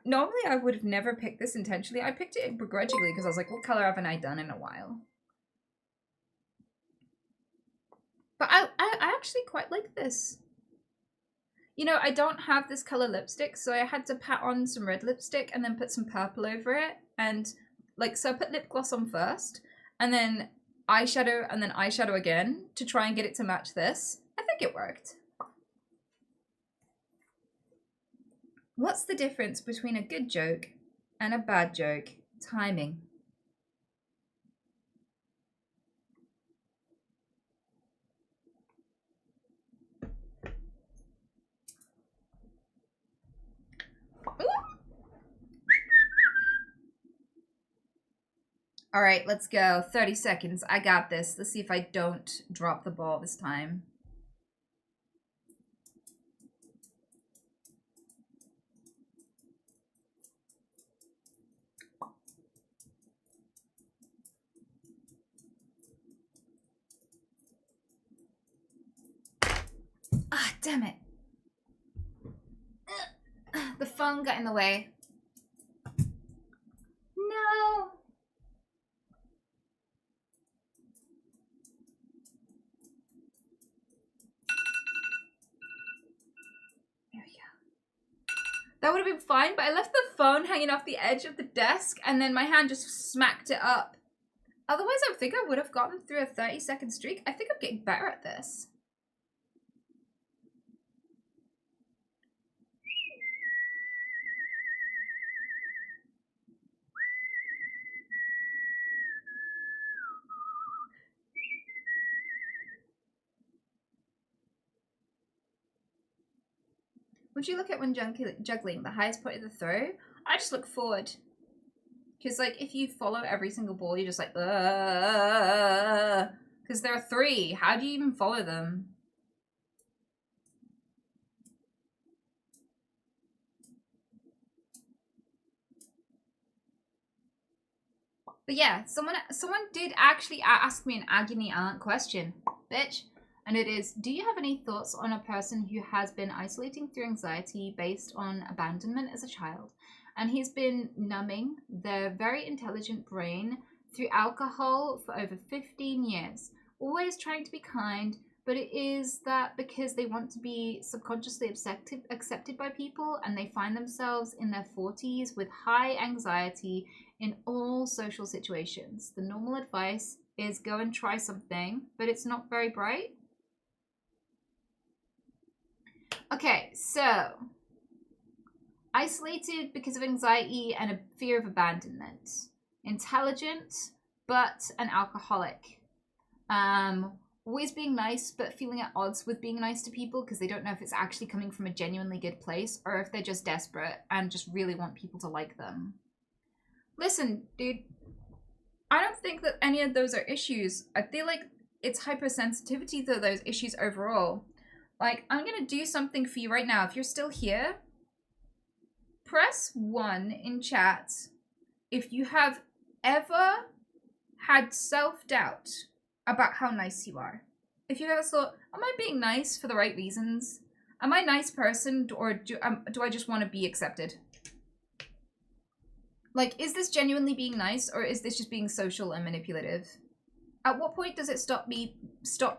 normally I would have never picked this intentionally. I picked it begrudgingly because I was like, what color haven't I done in a while? But I actually quite like this. You know, I don't have this color lipstick, so I had to pat on some red lipstick and then put some purple over it. And, like, so I put lip gloss on first, and then eyeshadow, and then eyeshadow again to try and get it to match this. I think it worked. What's the difference between a good joke and a bad joke? Timing. All right, let's go. 30 seconds. I got this. Let's see if I don't drop the ball this time. Ah, damn it. The phone got in the way. No. There we go. That would have been fine, but I left the phone hanging off the edge of the desk and then my hand just smacked it up. Otherwise, I think I would have gotten through a 30-second streak. I think I'm getting better at this. Would you look at when juggling the highest point of the throw? I just look forward. Because, like, if you follow every single ball, you're just like, because there are 3. How do you even follow them? But yeah, someone did actually ask me an agony aunt question, bitch. And it is, do you have any thoughts on a person who has been isolating through anxiety based on abandonment as a child? And he's been numbing their very intelligent brain through alcohol for over 15 years. Always trying to be kind, but it is that because they want to be subconsciously accepted by people, and they find themselves in their 40s with high anxiety in all social situations. The normal advice is go and try something, but it's not very bright. Okay, so isolated because of anxiety and a fear of abandonment. Intelligent, but an alcoholic. Always being nice, but feeling at odds with being nice to people because they don't know if it's actually coming from a genuinely good place or if they're just desperate and just really want people to like them. Listen, dude, I don't think that any of those are issues. I feel like it's hypersensitivity to those issues overall. Like, I'm gonna do something for you right now. If you're still here, press 1 in chat if you have ever had self-doubt about how nice you are. If you ever thought, am I being nice for the right reasons? Am I a nice person, or do I just want to be accepted? Like, is this genuinely being nice, or is this just being social and manipulative? At what point does it stop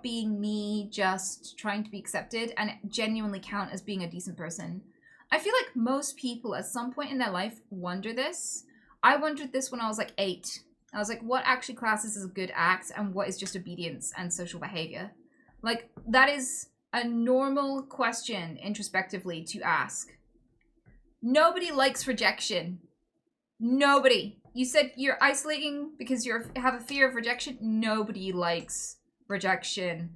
being me just trying to be accepted and genuinely count as being a decent person? I feel like most people at some point in their life wonder this. I wondered this when I was like 8. I was like, what actually classes as a good act and what is just obedience and social behavior? Like, that is a normal question introspectively to ask. Nobody likes rejection. Nobody. You said you're isolating because you have a fear of rejection. Nobody likes rejection.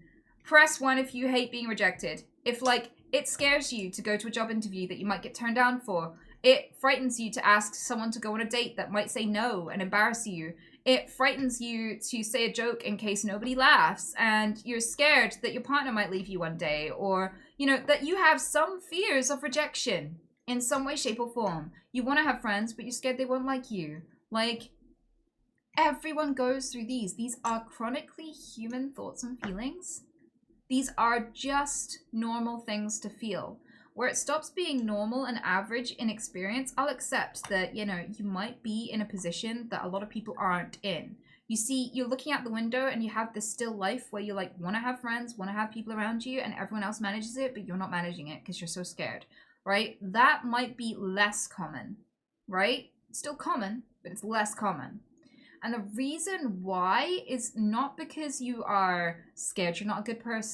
Press 1 if you hate being rejected. If, like, it scares you to go to a job interview that you might get turned down for. It frightens you to ask someone to go on a date that might say no and embarrass you. It frightens you to say a joke in case nobody laughs, and you're scared that your partner might leave you one day, or, you know, that you have some fears of rejection in some way, shape, or form. You want to have friends, but you're scared they won't like you. Like, everyone goes through these. These are chronically human thoughts and feelings. These are just normal things to feel. Where it stops being normal and average in experience, I'll accept that, you know, you might be in a position that a lot of people aren't in. You see, you're looking out the window and you have this still life where you like want to have friends, want to have people around you, and everyone else manages it, but you're not managing it because you're so scared, right? That might be less common, right? Still common, but it's less common. And the reason why is not because you are scared you're not a good person.